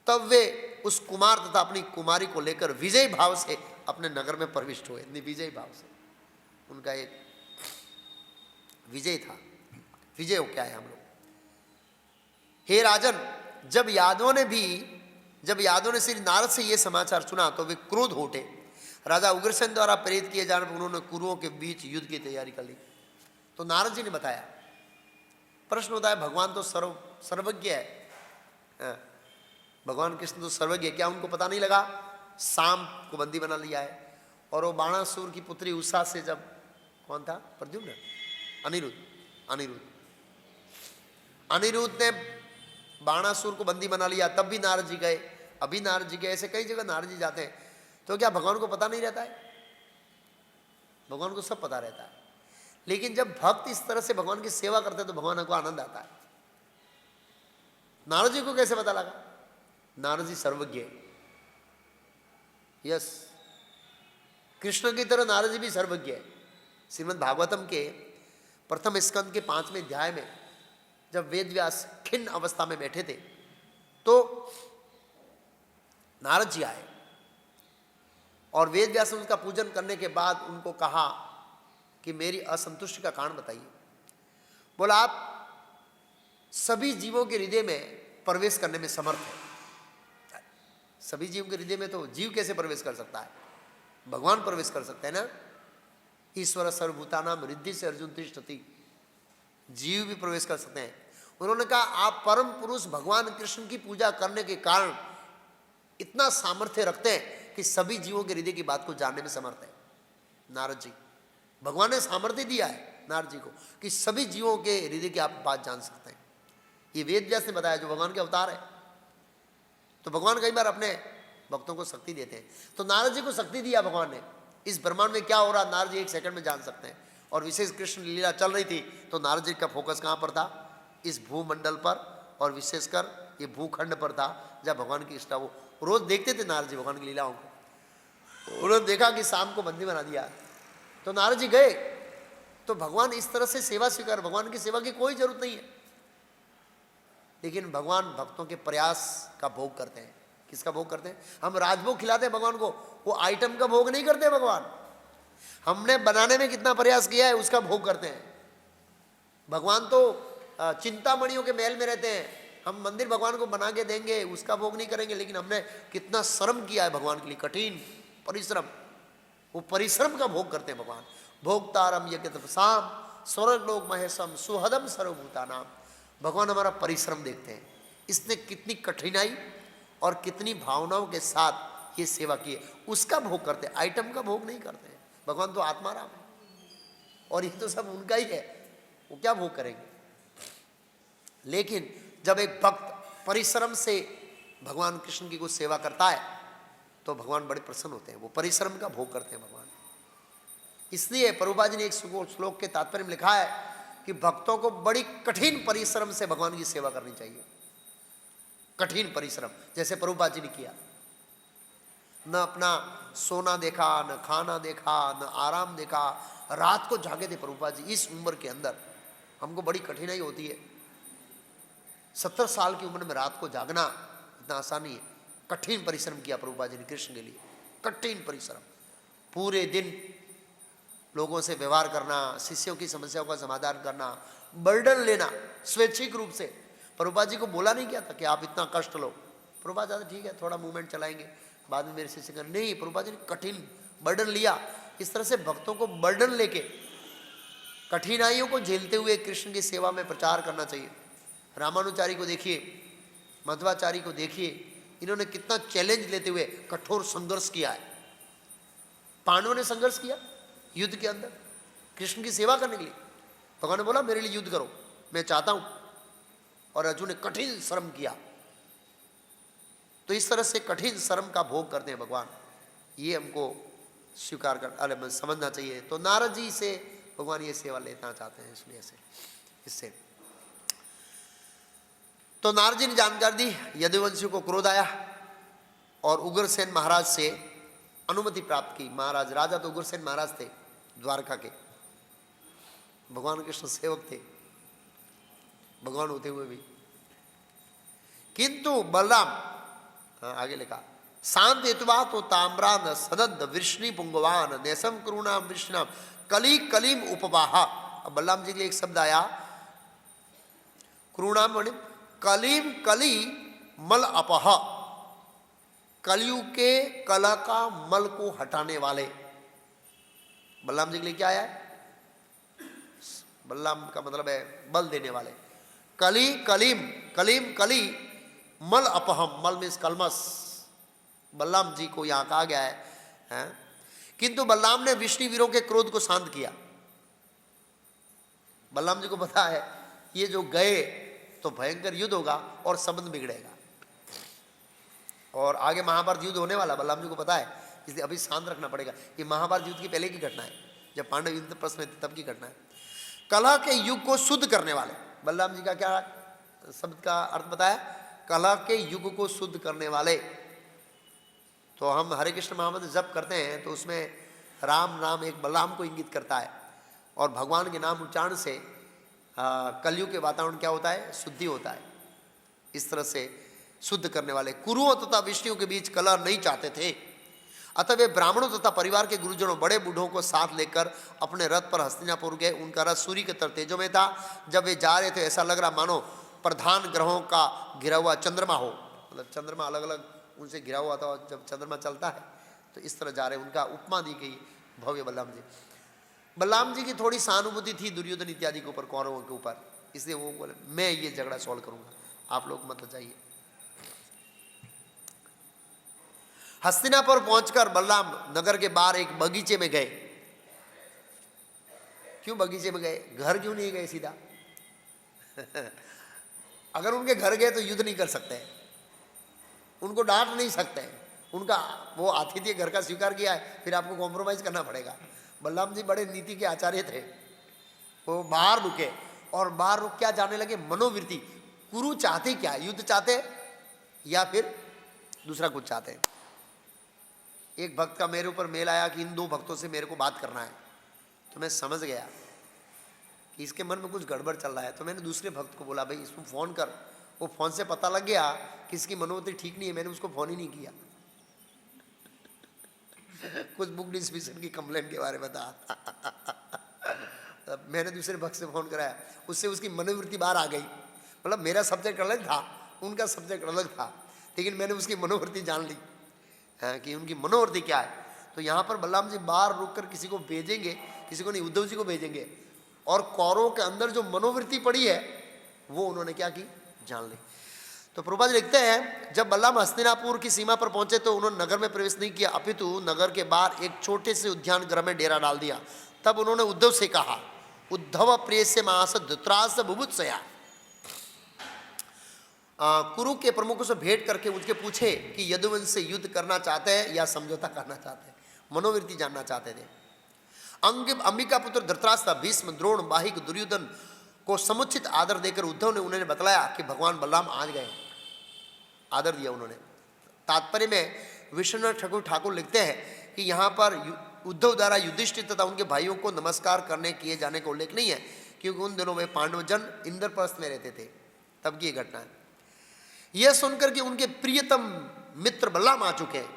तब वे उस कुमार तथा अपनी कुमारी को लेकर विजय भाव से अपने नगर में प्रविष्ट हुए। विजय भाव से उनका एक विजय था। विजय हो क्या है हम लोग। हे राजन, जब यादवों ने श्री नारद से यह समाचार सुना तो वे क्रोध हो उठे। राजा उग्रसेन द्वारा प्रेरित किए जाने पर उन्होंने कुरुओं के बीच युद्ध की तैयारी कर ली। तो नारद जी ने बताया। प्रश्न होता है भगवान तो सर्वज्ञ है, भगवान कृष्ण तो सर्वज्ञ है, क्या उनको पता नहीं लगा शाम को बंदी बना लिया है? और वो बाणासुर की पुत्री उषा से जब, कौन था, प्रद्युम्न, अनिरुद्ध ने बाणासुर को बंदी बना लिया, तब भी नारद जी गए, अभी नारद जी गए, ऐसे कई जगह नारद जी जाते हैं। तो क्या भगवान को पता नहीं रहता है? भगवान को सब पता रहता है। लेकिन जब भक्त इस तरह से भगवान की सेवा करते हैं तो भगवान को आनंद आता है। नारद जी को कैसे पता लगा? नारद जी सर्वज्ञ, यस, कृष्ण की तरह नारद जी भी सर्वज्ञ है। श्रीमद् भागवतम के प्रथम स्कंद के 5वें अध्याय में जब वेद व्यास खिन्न अवस्था में बैठे थे तो नारद जी आए और वेद व्यास ने उनका पूजन करने के बाद उनको कहा कि मेरी असंतुष्टि का कारण बताइए। बोला आप सभी जीवों के हृदय में प्रवेश करने में समर्थ है। सभी जीवों के हृदय में तो जीव कैसे प्रवेश कर सकता है? भगवान प्रवेश कर सकते हैं ना। ईश्वर सर्वभूतानां रिद्धि से अर्जुन तिष्ठति, जीव भी प्रवेश कर सकते हैं। उन्होंने कहा आप परम पुरुष भगवान कृष्ण की पूजा करने के कारण इतना सामर्थ्य रखते हैं कि सभी जीवों के हृदय की बात को जानने में समर्थ है। नारद जी, भगवान ने सामर्थ्य दिया है नारद जी को कि सभी जीवों के हृदय की आप बात जान सकते हैं। ये वेद व्यास ने बताया जो भगवान के अवतार है। तो भगवान कई बार अपने भक्तों को शक्ति देते हैं। तो नारद जी को शक्ति दिया भगवान ने। इस ब्रह्मांड में क्या हो रहा नारद जी 1 सेकंड में जान सकते हैं। और विशेष कृष्ण लीला चल रही थी तो नारद जी का फोकस कहाँ पर था? इस भूमंडल पर और विशेषकर ये भूखंड पर था जब भगवान की इष्टा वो रोज देखते थे नारद जी भगवान की लीलाओं को। उन्होंने देखा कि शाम को बंदी बना दिया तो नारद जी गए। तो भगवान इस तरह से सेवा स्वीकार, भगवान की सेवा की कोई जरूरत नहीं है, लेकिन भगवान भक्तों के प्रयास का भोग करते हैं। किसका भोग करते हैं? हम राजभोग खिलाते हैं भगवान को, वो आइटम का भोग नहीं करते भगवान। हमने बनाने में कितना प्रयास किया है उसका भोग करते हैं। भगवान तो चिंतामणियों के महल में रहते हैं, हम मंदिर भगवान को बना के देंगे उसका भोग नहीं करेंगे, लेकिन हमने कितना श्रम किया है भगवान के लिए, कठिन परिश्रम, वो परिश्रम का भोग करते हैं भगवान। भोक्तारम यज्ञ तपसाम स्वर्ग लोक महेशम सुहदम सर्वभूतानाम। भगवान हमारा परिश्रम देखते हैं, इसने कितनी कठिनाई और कितनी भावनाओं के साथ ये सेवा की है, उसका भोग करते हैं, आइटम का भोग नहीं करते हैं। भगवान तो आत्माराम है और ये तो सब उनका ही है, वो क्या भोग करेंगे। लेकिन जब एक भक्त परिश्रम से भगवान कृष्ण की कुछ सेवा करता है तो भगवान बड़े प्रसन्न होते हैं, वो परिश्रम का भोग करते हैं भगवान। इसलिए प्रभुपाद जी ने एक श्लोक के तात्पर्य में लिखा है कि भक्तों को बड़ी कठिन परिश्रम से भगवान की सेवा करनी चाहिए। कठिन परिश्रम, जैसे प्रभुपाद जी ने किया, न अपना सोना देखा, न खाना देखा, न आराम देखा, रात को जागे थे प्रभुपाद जी। इस उम्र के अंदर हमको बड़ी कठिनाई होती है, 70 साल की उम्र में रात को जागना इतना आसान नहीं है। कठिन परिश्रम किया प्रभुपाद जी ने कृष्ण के लिए, कठिन परिश्रम। पूरे दिन लोगों से व्यवहार करना, शिष्यों की समस्याओं का समाधान करना, बर्डन लेना स्वैच्छिक रूप से। प्रभुपाद जी को बोला नहीं क्या था कि आप इतना कष्ट लो। प्रभुपाद जी ठीक है थोड़ा मूवमेंट चलाएंगे, बाद में मेरे शिष्य कर, नहीं, प्रभुपाद जी ने कठिन बर्डन लिया। इस तरह से भक्तों को बर्डन लेके कठिनाइयों को झेलते हुए कृष्ण की सेवा में प्रचार करना चाहिए। रामानुचारी को देखिए, मध्वाचारी को देखिए, इन्होंने कितना चैलेंज लेते हुए कठोर संघर्ष किया है। पांडवों ने संघर्ष किया युद्ध के अंदर कृष्ण की सेवा करने के लिए। भगवान ने बोला मेरे लिए युद्ध करो, मैं चाहता हूं, और अर्जुन ने कठिन श्रम किया। तो इस तरह से कठिन श्रम का भोग करते हैं भगवान, ये हमको स्वीकार कर समझना चाहिए। तो नारद जी से भगवान ये सेवा लेना चाहते हैं, इसलिए से इससे तो नारद जी ने जानकारी दी, यदुवंशी को क्रोध आया और उग्रसेन महाराज से अनुमति प्राप्त की। महाराज, राजा तो उग्रसेन महाराज थे द्वारका के, भगवान कृष्ण सेवक थे भगवान होते हुए भी। किंतु बलराम, आगे लिखा, शांत हेतुवा तो ताम्रान सदद वृष्णि पुंगवान नेशम करुणाम वृष्णाम कली कलीम उपवाहा। अब बलराम जी के लिए एक शब्द आया करुणाम, कलीम कली मल अपह, कलयुग के कला का मल को हटाने वाले। बलराम जी के लिए क्या आया? बलराम का मतलब है बल देने वाले। कली कलीम, कलीम कली, मल अपहम, मल मीन्स कलमस, बलराम जी को यहाँ कहा गया है। किंतु बलराम ने विष्णु वीरों के क्रोध को शांत किया। बलराम जी को पता है ये जो गए तो भयंकर युद्ध होगा और संबंध बिगड़ेगा, और आगे महाभारत युद्ध होने वाला बलराम जी को पता है, इसलिए अभी शांत रखना पड़ेगा। ये महाभारत युद्ध की पहले की घटना है, जब पांडव युद्ध प्रश्न में थे तब की घटना है। कलह के युग को शुद्ध करने वाले, बलराम जी का क्या शब्द का अर्थ बताया? कलह के युग को शुद्ध करने वाले। तो हम हरे कृष्ण महामंत्र जप करते हैं तो उसमें राम नाम एक बलराम को इंगित करता है, और भगवान के नाम उच्चारण से कलयुग के वातावरण क्या होता है? शुद्धि होता है। इस तरह से शुद्ध करने वाले। कुरुओं तथा विष्णुओं के बीच कलह नहीं चाहते थे, अतः वे ब्राह्मणों तथा परिवार के गुरुजनों बड़े बूढ़ों को साथ लेकर अपने रथ पर हस्तिनापुर गए। उनका रथ सूर्य के तरह तेजों में था। जब वे जा रहे थे ऐसा लग रहा मानो प्रधान ग्रहों का घिरा हुआ चंद्रमा हो, मतलब चंद्रमा अलग अलग उनसे घिरा हुआ था, जब चंद्रमा चलता है तो इस तरह जा रहे। उनका उपमा दी गई भव्य बलराम जी। बलराम जी की थोड़ी सहानुभूति थी दुर्योधन इत्यादि के ऊपर, कौरवों के ऊपर, इसलिए वो बोले मैं ये झगड़ा सॉल्व करूंगा, आप लोग मत जाइए। हस्तिनापुर पहुंचकर बलराम नगर के बाहर एक बगीचे में गए। क्यों बगीचे में गए? घर क्यों नहीं गए सीधा? अगर उनके घर गए तो युद्ध नहीं कर सकते, उनको डांट नहीं सकते, उनका वो आतिथ्य घर का स्वीकार किया है, फिर आपको कॉम्प्रोमाइज करना पड़ेगा। बलराम जी बड़े नीति के आचार्य थे। वो बाहर रुके, और बाहर रुक क्या जाने लगे? मनोवृत्ति, कुरु चाहते क्या? युद्ध चाहते या फिर दूसरा कुछ चाहते? एक भक्त का मेरे ऊपर मेल आया कि इन दो भक्तों से मेरे को बात करना है, तो मैं समझ गया कि इसके मन में कुछ गड़बड़ चल रहा है। तो मैंने दूसरे भक्त को बोला भाई इसको फ़ोन कर। वो फ़ोन से पता लग गया कि इसकी मनोवृत्ति ठीक नहीं है, मैंने उसको फ़ोन ही नहीं किया। कुछ बुक डिस्ट्रीब्यूशन की कंप्लेंट के बारे में था। मैंने दूसरे भक्त से फ़ोन कराया, उससे उसकी मनोवृत्ति बाहर आ गई। मतलब मेरा सब्जेक्ट अलग था, उनका सब्जेक्ट अलग था, लेकिन मैंने उसकी मनोवृत्ति जान ली कि उनकी मनोवृत्ति क्या है। तो यहाँ पर बलराम जी बाहर रुक कर किसी को भेजेंगे, किसी को नहीं, उद्धव जी को भेजेंगे, और कौरवों के अंदर जो मनोवृत्ति पड़ी है वो उन्होंने क्या की? जान ली। तो प्रभुपाद जी लिखते हैं जब बलराम हस्तिनापुर की सीमा पर पहुंचे तो उन्होंने नगर में प्रवेश नहीं किया, अपितु नगर के बाहर एक छोटे से उद्यान गृह में डेरा डाल दिया। तब उन्होंने उद्धव से कहा, उद्धव प्रिय से मास धृतराष्ट्र बुभुत्सया, कुरु के प्रमुखों से भेंट करके उनके पूछे कि यदुवंश से युद्ध करना चाहते हैं या समझौता करना चाहते हैं, मनोवृत्ति जानना चाहते थे। अंबिका पुत्र धृतराष्ट्र, भीष्म, द्रोण, बाहिक, दुर्योधन को समुचित आदर देकर उद्धव ने उन्हें बतलाया कि भगवान बलराम आज गए। आदर दिया उन्होंने। तात्पर्य में विश्वनाथ ठाकुर लिखते हैं कि यहाँ पर उद्धव द्वारा युधिष्ठिर तथा उनके भाइयों को नमस्कार करने किए जाने का उल्लेख नहीं है, क्योंकि उन दिनों में पांडवजन इंद्रप्रस्थ में रहते थे, तब की घटना है। यह सुनकर कि उनके प्रियतम मित्र बलराम आ चुके हैं,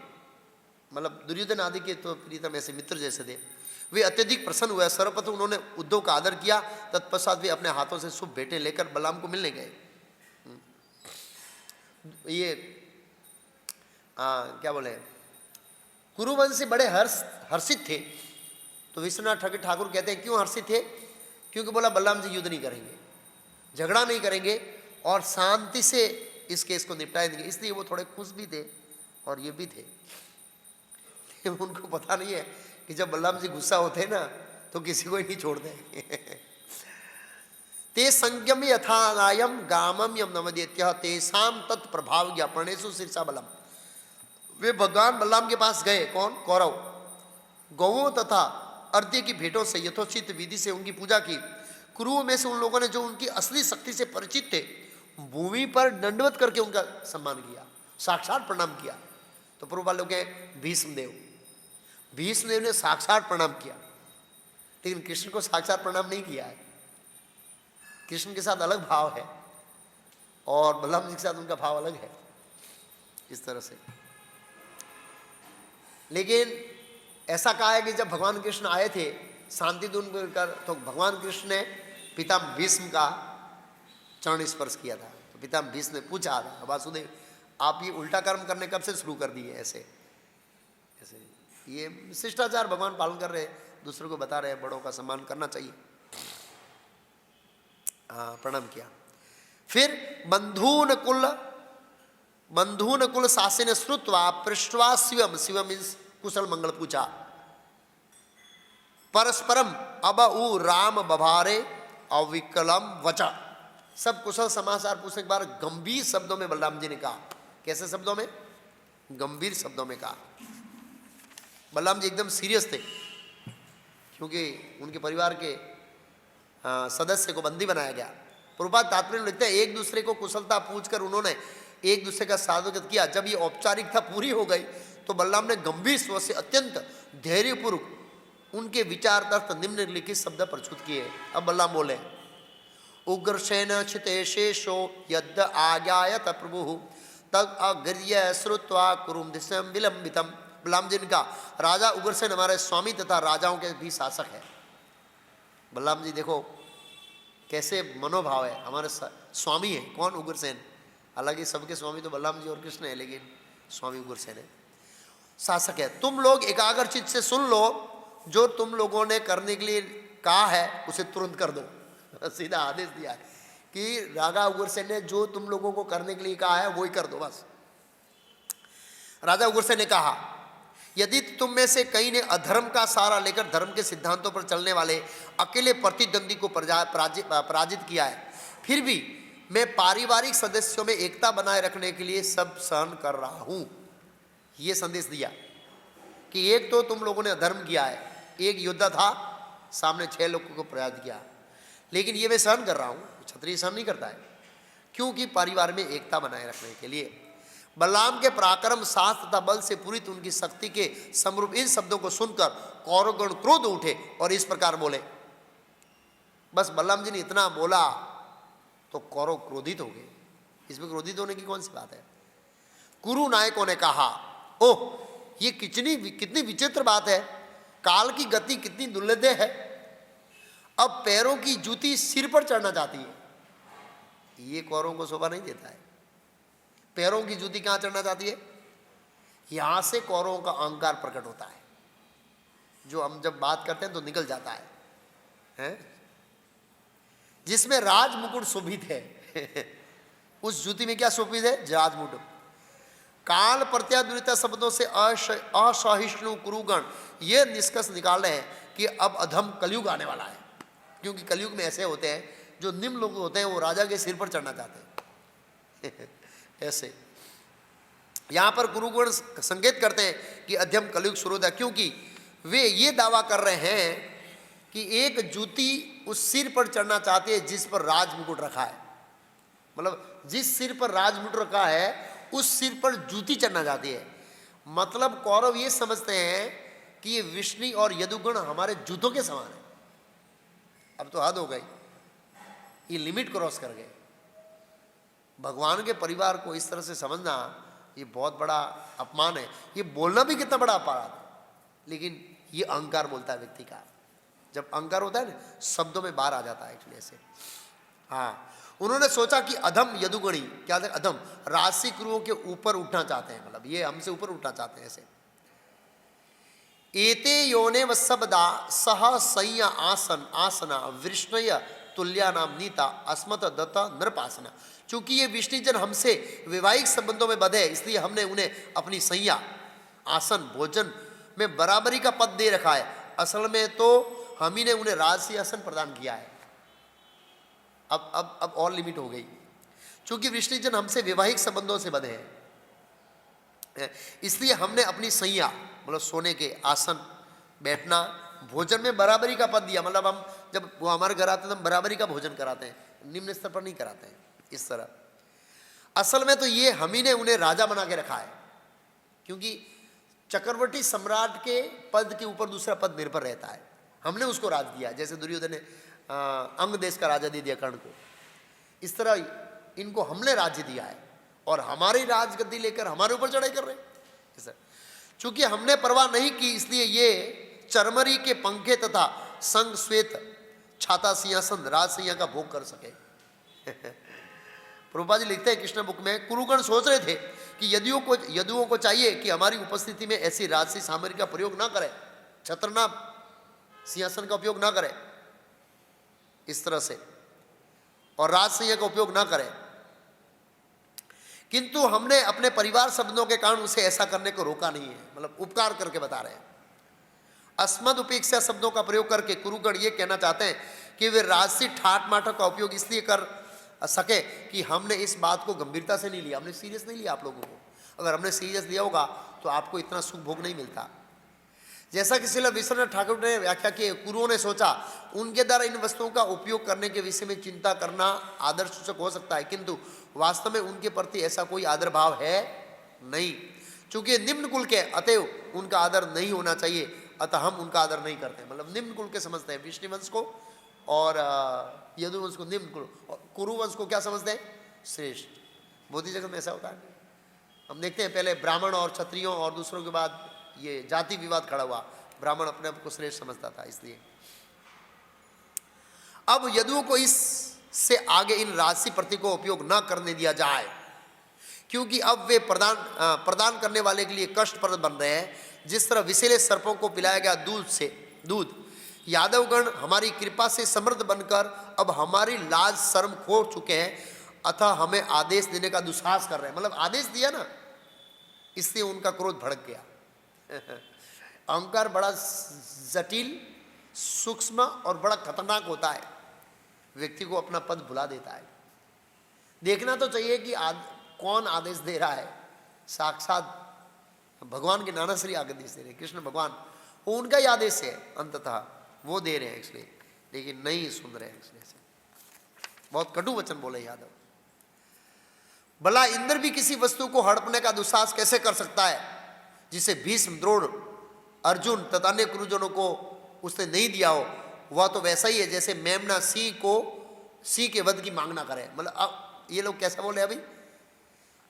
मतलब दुर्योधन आदि के तो प्रियतम ऐसे मित्र जैसे थे, वे अत्यधिक प्रसन्न हुए। सर्वप्रथम उन्होंने उद्धव का आदर किया, तत्पश्चात वे अपने हाथों से शुभ भेंटें लेकर बलराम को मिलने गए। ये क्या बोले, कुरुवंशी बड़े हर्षित थे। तो विश्वनाथ ठाकुर कहते हैं क्यों हर्षित थे? क्योंकि बोला बलराम जी युद्ध नहीं करेंगे, झगड़ा नहीं करेंगे, और शांति से इस केस को निपटा देंगे, इसलिए वो थोड़े खुश भी थे और ये भी थे। उनको पता नहीं है कि जब बलराम जी गुस्सा होते हैं ना तो किसी को ही नहीं छोड़ते। ते संयम यथानायम गामम यम नवदेत्य तेसाम तत्प्रभाव ज्ञापनेषु शीर्षा बलम। वे भगवान बलराम के पास गए, कौन? कौरव। गौओं तथा अर्घ्य की भेंटों से यथोचित विधि से उनकी पूजा की। कुरुओं में से उन लोगों ने जो उनकी असली शक्ति से परिचित थे भूमि पर दंडवत करके उनका सम्मान किया, साक्षात प्रणाम किया। तो पूर्व वालों के भीष्मदेव ने साक्षात प्रणाम किया, लेकिन कृष्ण को साक्षात प्रणाम नहीं किया है। कृष्ण के साथ अलग भाव है और बलराम जी के साथ उनका भाव अलग है, इस तरह से। लेकिन ऐसा कहा है कि जब भगवान कृष्ण आए थे शांति धून कर, तो भगवान कृष्ण ने पिता भीष्म का चरण स्पर्श किया था। तो पिता भीष्म ने पूछा था, वासुदेव आप ये उल्टा कर्म करने कब से शुरू कर दिए? ऐसे ये शिष्टाचार भगवान पालन कर रहे हैं, दूसरों को बता रहे हैं, बड़ों का सम्मान करना चाहिए। प्रणाम किया। फिर बंधून कुल शासन श्रुत्वा पृष्ठवा शिवम, शिवम मीन्स कुशल मंगल पूछा। परस्परम अब उ राम बभारे अविकलम वचा, सब कुशल समाचार पूछने के बाद गंभीर शब्दों में बलराम जी ने कहा। कैसे शब्दों में? गंभीर शब्दों में कहा। बलराम जी एकदम सीरियस थे, क्योंकि उनके परिवार के सदस्य को बंदी बनाया गया। प्रभुपाद तात्पर्य लिखते हैं, एक दूसरे को कुशलता पूछकर उन्होंने एक दूसरे का स्वागत किया। जब ये औपचारिकता पूरी हो गई तो बलराम ने गंभीर स्वर से अत्यंत धैर्यपूर्वक उनके विचार तर्थ निम्नलिखित शब्द प्रस्तुत किए। अब बलराम बोले, उग्रसेन क्षितेशेषो यद् आज्ञायत प्रभु तद अगर्य श्रुत्वा कुरुम दिशम विलंबितम। बलराम जी ने कहा, राजा उग्रसेन हमारे स्वामी तथा राजाओं के भी शासक है। बलराम जी देखो कैसे मनोभाव है, हमारे स्वामी है। कौन? उग्रसेन। हालांकि सबके स्वामी तो बलराम जी और कृष्ण है, लेकिन स्वामी उग्रसेन है, शासक है। तुम लोग एकाग्रचित से सुन लो, जो तुम लोगों ने करने के लिए कहा है उसे तुरंत कर दो। सीधा आदेश दिया है कि राजा उग्रसेन ने जो तुम लोगों को करने के लिए कहा है वही कर दो बस। राजा उग्रसेन ने कहा, यदि तुम में से कई ने अधर्म का सहारा लेकर धर्म के सिद्धांतों पर चलने वाले अकेले प्रतिद्वंदी को पराजित किया है, फिर भी मैं पारिवारिक सदस्यों में एकता बनाए रखने के लिए सब सहन कर रहा हूं। यह संदेश दिया कि एक तो तुम लोगों ने अधर्म किया है, एक योद्धा था सामने 6 लोगों को पराजित किया, लेकिन ये मैं सहन कर रहा हूं। क्षत्रिय सहन नहीं करता है, क्योंकि परिवार में एकता बनाए रखने के लिए। बलराम के पराक्रम, साहस तथा बल से पूरित उनकी शक्ति के समरूप इन शब्दों को सुनकर कौरवगण क्रोध उठे और इस प्रकार बोले। बस बलराम जी ने इतना बोला तो कौरव क्रोधित हो गए। इसमें क्रोधित होने की कौन सी बात है? कुरु नायकों ने कहा, ओह ये कितनी विचित्र बात है, काल की गति कितनी दुर्लभ है। अब पैरों की जूती सिर पर चढ़ना चाहती है। ये कौरवों को शोभा नहीं देता है। पैरों की जूती कहां चढ़ना चाहती है? यहां से कौरवों का अहंकार प्रकट होता है, जो हम जब बात करते हैं तो निकल जाता है? जिसमें राज मुकुट शोभित है। उस जूती में क्या शोभित है? राज मुकुट। काल प्रत्याद्वृत शब्दों से असहिष्णु कुरुगण ये निष्कर्ष निकाल रहे हैं कि अब अधम कलयुग आने वाला है, क्योंकि कलयुग में ऐसे होते हैं जो निम्न लोग होते हैं, वो राजा के सिर पर चढ़ना चाहते हैं। ऐसे यहां पर कुरुगण संकेत करते हैं कि अध्यम कलयुग शुरू होता है, क्योंकि वे ये दावा कर रहे हैं कि एक जूती उस सिर पर चढ़ना चाहती है जिस पर राज मुकुट रखा है। मतलब जिस सिर पर राज मुकुट रखा है उस सिर पर जूती चढ़ना चाहती है। मतलब कौरव ये समझते हैं कि ये विष्णु और यदुगुण हमारे जूतों के समान है। अब तो हद हो गई, ये लिमिट क्रॉस कर गए। भगवान के परिवार को इस तरह से समझना ये बहुत बड़ा अपमान है। ये बोलना भी कितना बड़ा अपराध है, लेकिन ये अहंकार बोलता है व्यक्ति का। जब अहंकार होता है ना, शब्दों में बाहर आ जाता है एक्चुअली ऐसे। हाँ, उन्होंने सोचा कि अधम यदुगणी, क्या था? अधम राशि कुरुओं के ऊपर उठना चाहते हैं, मतलब ये हमसे ऊपर उठना चाहते हैं ऐसे। एते योने वसबदा सह संय आसन आसना वृष्णय तुल्या नाम नीता अस्मत दत्ता नृपासना। चूंकि ये विष्णुजन हमसे वैवाहिक संबंधों में बंधे, इसलिए हमने उन्हें अपनी संज्ञा, आसन, भोजन में बराबरी का पद दे रखा है। असल में तो हम ही ने उन्हें राजसी आसन प्रदान किया है। अब और लिमिट हो गई, चूंकि विष्णुजन हमसे वैवाहिक संबंधों से बंधे हैं, इसलिए हमने अपनी संज्ञा, मतलब सोने के, आसन, बैठना, भोजन में बराबरी का पद दिया। मतलब हम जब वो हमारे घर आते हैं तो हम बराबरी का भोजन कराते हैं, निम्न स्तर पर नहीं कराते हैं इस तरह। असल में तो ये हम ही ने उन्हें राजा बना के रखा है, क्योंकि चक्रवर्ती सम्राट के पद के ऊपर दूसरा पद निर्भर रहता है। हमने उसको राज दिया, जैसे दुर्योधन ने अंग देश का राजा दे दिया कर्ण को, इस तरह इनको हमने राज्य दिया है और हमारी राजगद्दी लेकर हमारे ऊपर चढ़ाई कर रहे हैं। चूंकि हमने परवाह नहीं की, इसलिए ये चरमरी के पंखे तथा संग श्वेत छाता सिंहासन राज सिंह का भोग कर सके। प्रभुपाद जी लिखते हैं कृष्ण बुक में, कुरुगण सोच रहे थे कि यदुओं को चाहिए कि हमारी उपस्थिति में ऐसी राजसी सामग्री का प्रयोग ना करें, छत्रना सिंहासन का उपयोग ना करें। इस तरह से और राजसंज्ञा का उपयोग ना करे, किंतु हमने अपने परिवार शब्दों के कारण उसे ऐसा करने को रोका नहीं है। मतलब उपकार करके बता रहे हैं। अस्मद उपेक्षा शब्दों का प्रयोग करके कुरुगण ये कहना चाहते हैं कि वे राजसी ठाट माठक का उपयोग इसलिए कर सके कि हमने इस बात को गंभीरता से नहीं लिया, हमने सीरियस नहीं लिया आप लोगों को। अगर हमने सीरियस लिया होगा तो आपको इतना सुख भोग नहीं मिलता। जैसा कि श्रील विश्वनाथ ठाकुर ने व्याख्या की, गुरुओं ने सोचा उनके द्वारा इन वस्तुओं का उपयोग करने के विषय में चिंता करना आदर सूचक हो सकता है, किंतु वास्तव में उनके प्रति ऐसा कोई आदर भाव है नहीं। चूंकि निम्न कुल के अतएव उनका आदर नहीं होना चाहिए, अतः हम उनका आदर नहीं करते। मतलब निम्न कुल के समझते हैं विष्णुवंश को, और यदुवंश को निम्न कुल, और कुरुवंश को क्या समझते हैं? श्रेष्ठ। बौद्ध जगत में ऐसा होता है। हम देखते हैं पहले ब्राह्मण और क्षत्रियों और दूसरों के बाद ये जाति विवाद खड़ा हुआ, ब्राह्मण अपने आप को श्रेष्ठ समझता था। इसलिए अब यदुओं को इससे आगे इन राजसी प्रतीकों को उपयोग न करने दिया जाए, क्योंकि अब वे प्रदान करने वाले के लिए कष्टप्रद बन रहे हैं। जिस तरह विषैले सर्पों को पिलाया गया दूध यादवगण हमारी कृपा से समृद्ध बनकर अब हमारी लाज शर्म खो चुके हैं, अतः हमें आदेश देने का दुस्साहस कर रहे हैं। मतलब आदेश दिया ना, इसलिए उनका क्रोध भड़क गया। अहंकार बड़ा जटिल, सूक्ष्म और बड़ा खतरनाक होता है, व्यक्ति को अपना पद भुला देता है। देखना तो चाहिए कि कौन आदेश दे रहा है। साक्षात भगवान के नाना श्री आदेश दे रहे, कृष्ण भगवान, वो उनका ही आदेश है, अंततः वो दे रहे हैं इसलिए, लेकिन नहीं सुन रहे हैं इसलिए। बहुत कटु वचन बोले यादव। भला इंद्र भी किसी वस्तु को हड़पने का दुस्साहस कैसे कर सकता है जिसे भीष्म, द्रोण, अर्जुन तथा अन्य गुरुजनों को उसने नहीं दिया हो? वह तो वैसा ही है जैसे मेमना सिंह के वध की मांगना करे। मतलब अब ये लोग कैसा बोले अभी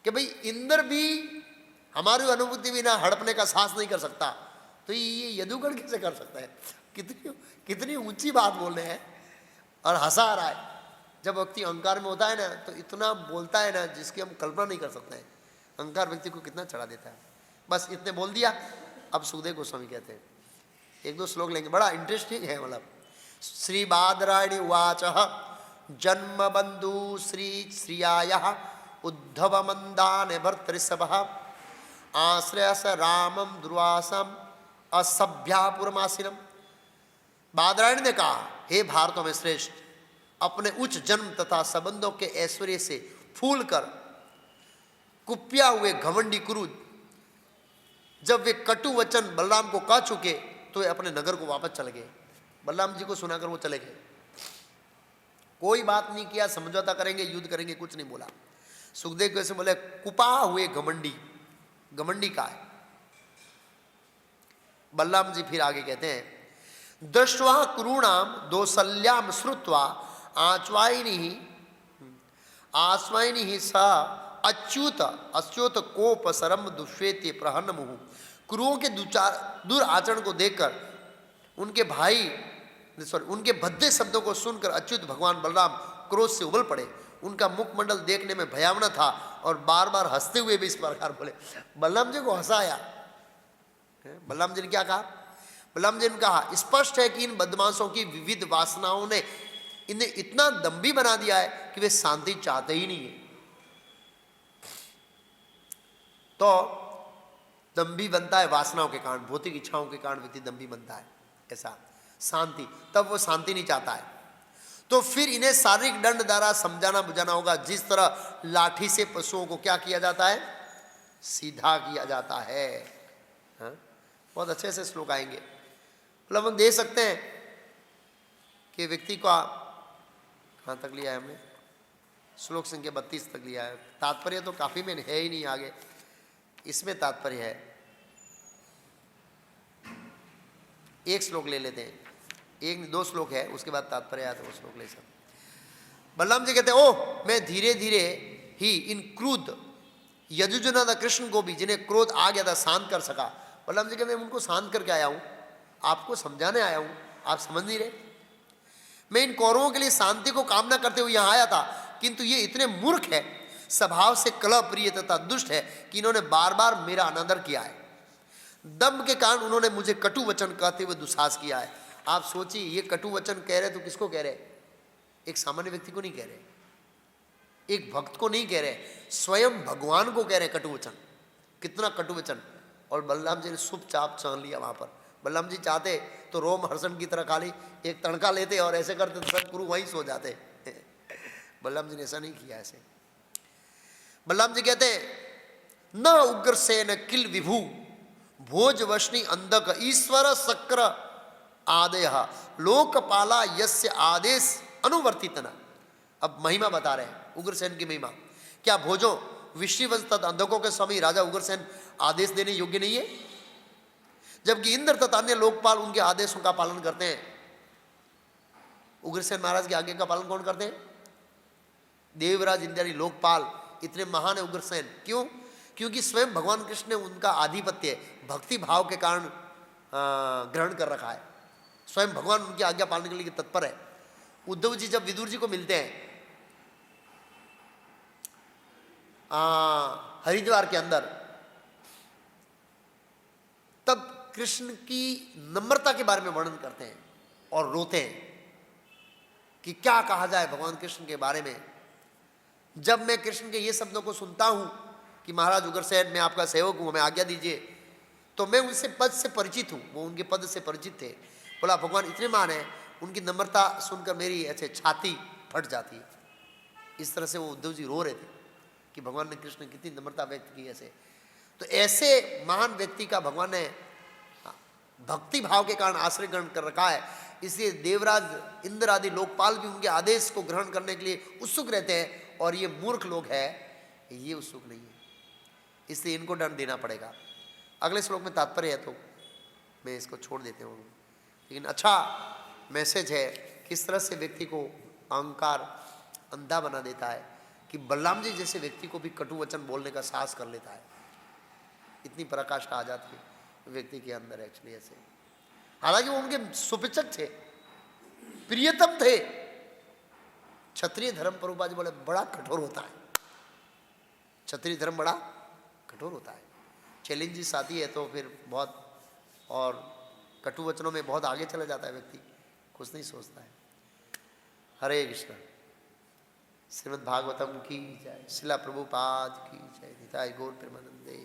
कि भाई इंद्र भी हमारी अनुभूति बिना हड़पने का साहस नहीं कर सकता, तो ये यदुगण कैसे कर सकता है? कितनी ऊंची बात बोल रहे हैं और हंसा आ रहा है। जब व्यक्ति अहंकार में होता है ना तो इतना बोलता है ना जिसकी हम कल्पना नहीं कर सकते हैं। अहंकार व्यक्ति को कितना चढ़ा देता है। बस इतने बोल दिया। अब सुखदेव गोस्वामी कहते हैं, एक दो श्लोक लेंगे, बड़ा इंटरेस्टिंग है। मतलब श्री बादरायणी उवाच जन्म बंधु श्री श्रियाय उद्धव मंदान भर्तृषभ आश्रय स रामम दुर्वासम असभ्यापुरमासीनम। बादरायण ने कहा, हे भारतों में श्रेष्ठ, अपने उच्च जन्म तथा संबंधों के ऐश्वर्य से फूल कर कुपिया हुए घमंडी कुरु जब वे कटु वचन बलराम को कह चुके तो वे अपने नगर को वापस चले गए। बलराम जी को सुनाकर वो चले गए, कोई बात नहीं किया, समझौता करेंगे, युद्ध करेंगे, कुछ नहीं बोला। सुखदेव कैसे बोले, कुपा हुए घमंडी, घमंडी का है। बलराम जी फिर आगे कहते हैं, दृष्ट्वा कुरूणाम दोसल्याम श्रुत्वा आश्वाइनी स अच्युत कोप सरम दुष्वेत्य प्रहन्न मुहु। कुरुओं के दुराचरण को देखकर उनके भद्दे शब्दों को सुनकर अच्युत भगवान बलराम क्रोध से उबल पड़े। उनका मुखमंडल देखने में भयावना था और बार बार हंसते हुए भी इस प्रकार बोले। बलराम जी को हंसाया। बलराम जी ने क्या कहा? बलराम जी ने कहा, स्पष्ट है कि इन बदमाशों की विविध वासनाओं ने इन्हें इतना दंभी बना दिया है कि वे शांति चाहते ही नहीं है। तो दंभी बनता है वासनाओं के कारण, भौतिक इच्छाओं के कारण व्यक्ति दंभी बनता है। ऐसा शांति, तब वो शांति नहीं चाहता है। तो फिर इन्हें शारीरिक दंड द्वारा समझाना बुझाना होगा। जिस तरह लाठी से पशुओं को क्या किया जाता है? सीधा किया जाता है। हाँ? बहुत अच्छे से श्लोक आएंगे। मतलब हम देख सकते हैं कि व्यक्ति का कहाँ तक लिया है हमने? श्लोक संख्या 32 तक लिया है। तात्पर्य तो काफी में है ही नहीं, आगे इसमें तात्पर्य है। एक श्लोक ले लेते हैं, एक दो श्लोक है, उसके बाद तात्पर्य आया तो वो श्लोक ले सकते। बलराम जी कहते हैं, ओह मैं धीरे धीरे ही इन क्रोध यजुजना कृष्ण को भी, जिन्हें क्रोध आ गया था, शांत कर सका। बलराम जी कहते मैं उनको शांत करके आया हूं, आपको समझाने आया हूं, आप समझ नहीं रहे। मैं इन कौरवों के लिए शांति को कामना करते हुए यहां आया था, किंतु ये इतने मूर्ख है, स्वभाव से कलह प्रिय तथा दुष्ट है कि इन्होंने बार बार मेरा अनादर किया है। दम्भ के कारण उन्होंने मुझे कटु वचन कहते हुए दुस्साहस किया है। आप सोचिए, ये कटु वचन कह रहे तो किसको कह रहे? एक सामान्य व्यक्ति को नहीं कह रहे, एक भक्त को नहीं कह रहे, स्वयं भगवान को कह रहे कटु वचन। कितना कटु वचन। और बलराम जी ने शुभ चाप छान लिया वहां पर। बलराम जी चाहते तो रोम हर्षण की तरह खाली एक तड़का लेते और ऐसे करते तो सब गुरु वहीं सो जाते। बलराम जी ने ऐसा नहीं किया। ऐसे बलराम जी कहते न उग्रसेन किल विभु भोज वशनी अंधक ईश्वर शक्र आदेह लोकपाला यस्य आदेश अनुवर्तितना। अब महिमा बता रहे हैं उग्रसेन की महिमा। क्या भोजो विश्ववंश तथा अंधकों के स्वामी राजा उग्रसेन आदेश देने योग्य नहीं है? जबकि इंद्र तथा अन्य लोकपाल उनके आदेशों का पालन करते हैं। उग्रसेन महाराज की आज्ञा का पालन कौन करते हैं? देवराज इत्यादि लोकपाल। इतने महान है उग्रसेन। क्यों? क्योंकि स्वयं भगवान कृष्ण ने उनका आधिपत्य भक्ति भाव के कारण ग्रहण कर रखा है। स्वयं भगवान उनकी आज्ञा पालने के लिए तत्पर है। उद्धव जी जब विदुर जी को मिलते हैं हरिद्वार के अंदर, तब कृष्ण की नम्रता के बारे में वर्णन करते हैं और रोते हैं कि क्या कहा जाए भगवान कृष्ण के बारे में। जब मैं कृष्ण के ये शब्दों को सुनता हूं कि महाराज उग्रसेन मैं आपका सेवक हूं, हमें आज्ञा दीजिए, तो मैं उनसे पद से परिचित हूं। वो उनके पद से परिचित थे। बोला भगवान इतने महान है, उनकी नम्रता सुनकर मेरी ऐसे छाती फट जाती है। इस तरह से वो उद्धव जी रो रहे थे कि भगवान ने कृष्ण ने कितनी नम्रता व्यक्त की ऐसे। तो ऐसे महान व्यक्ति का भगवान ने भक्ति भाव के कारण आश्रय ग्रहण कर रखा है। इसलिए देवराज इंद्र आदि लोकपाल भी उनके आदेश को ग्रहण करने के लिए उत्सुक रहते हैं, और ये मूर्ख लोग हैं, ये उत्सुक नहीं है। इसलिए इनको दंड देना पड़ेगा। अगले श्लोक में तात्पर्य है तो मैं इसको छोड़ देता हूँ। लेकिन अच्छा मैसेज है किस तरह से व्यक्ति को अहंकार अंधा बना देता है कि बलराम जी जैसे व्यक्ति को भी कटु वचन बोलने का साहस कर लेता है। इतनी पराकाष्ठा आ जाती है व्यक्ति के अंदर एक्चुअली ऐसे। हालांकि वो उनके सुपिचक थे, प्रियतम थे। क्षत्रिय धर्म प्रभुपाद जी बोले बड़ा कठोर होता है, क्षत्रिय धर्म बड़ा कठोर होता है। चैलेंजेस आती है तो फिर बहुत, और कटु वचनों में बहुत आगे चला जाता है व्यक्ति, कुछ नहीं सोचता है। हरे कृष्ण। श्रीमद् भागवतम की जय, शिला प्रभुपाद की जय, निताय गौर प्रेमानंदे।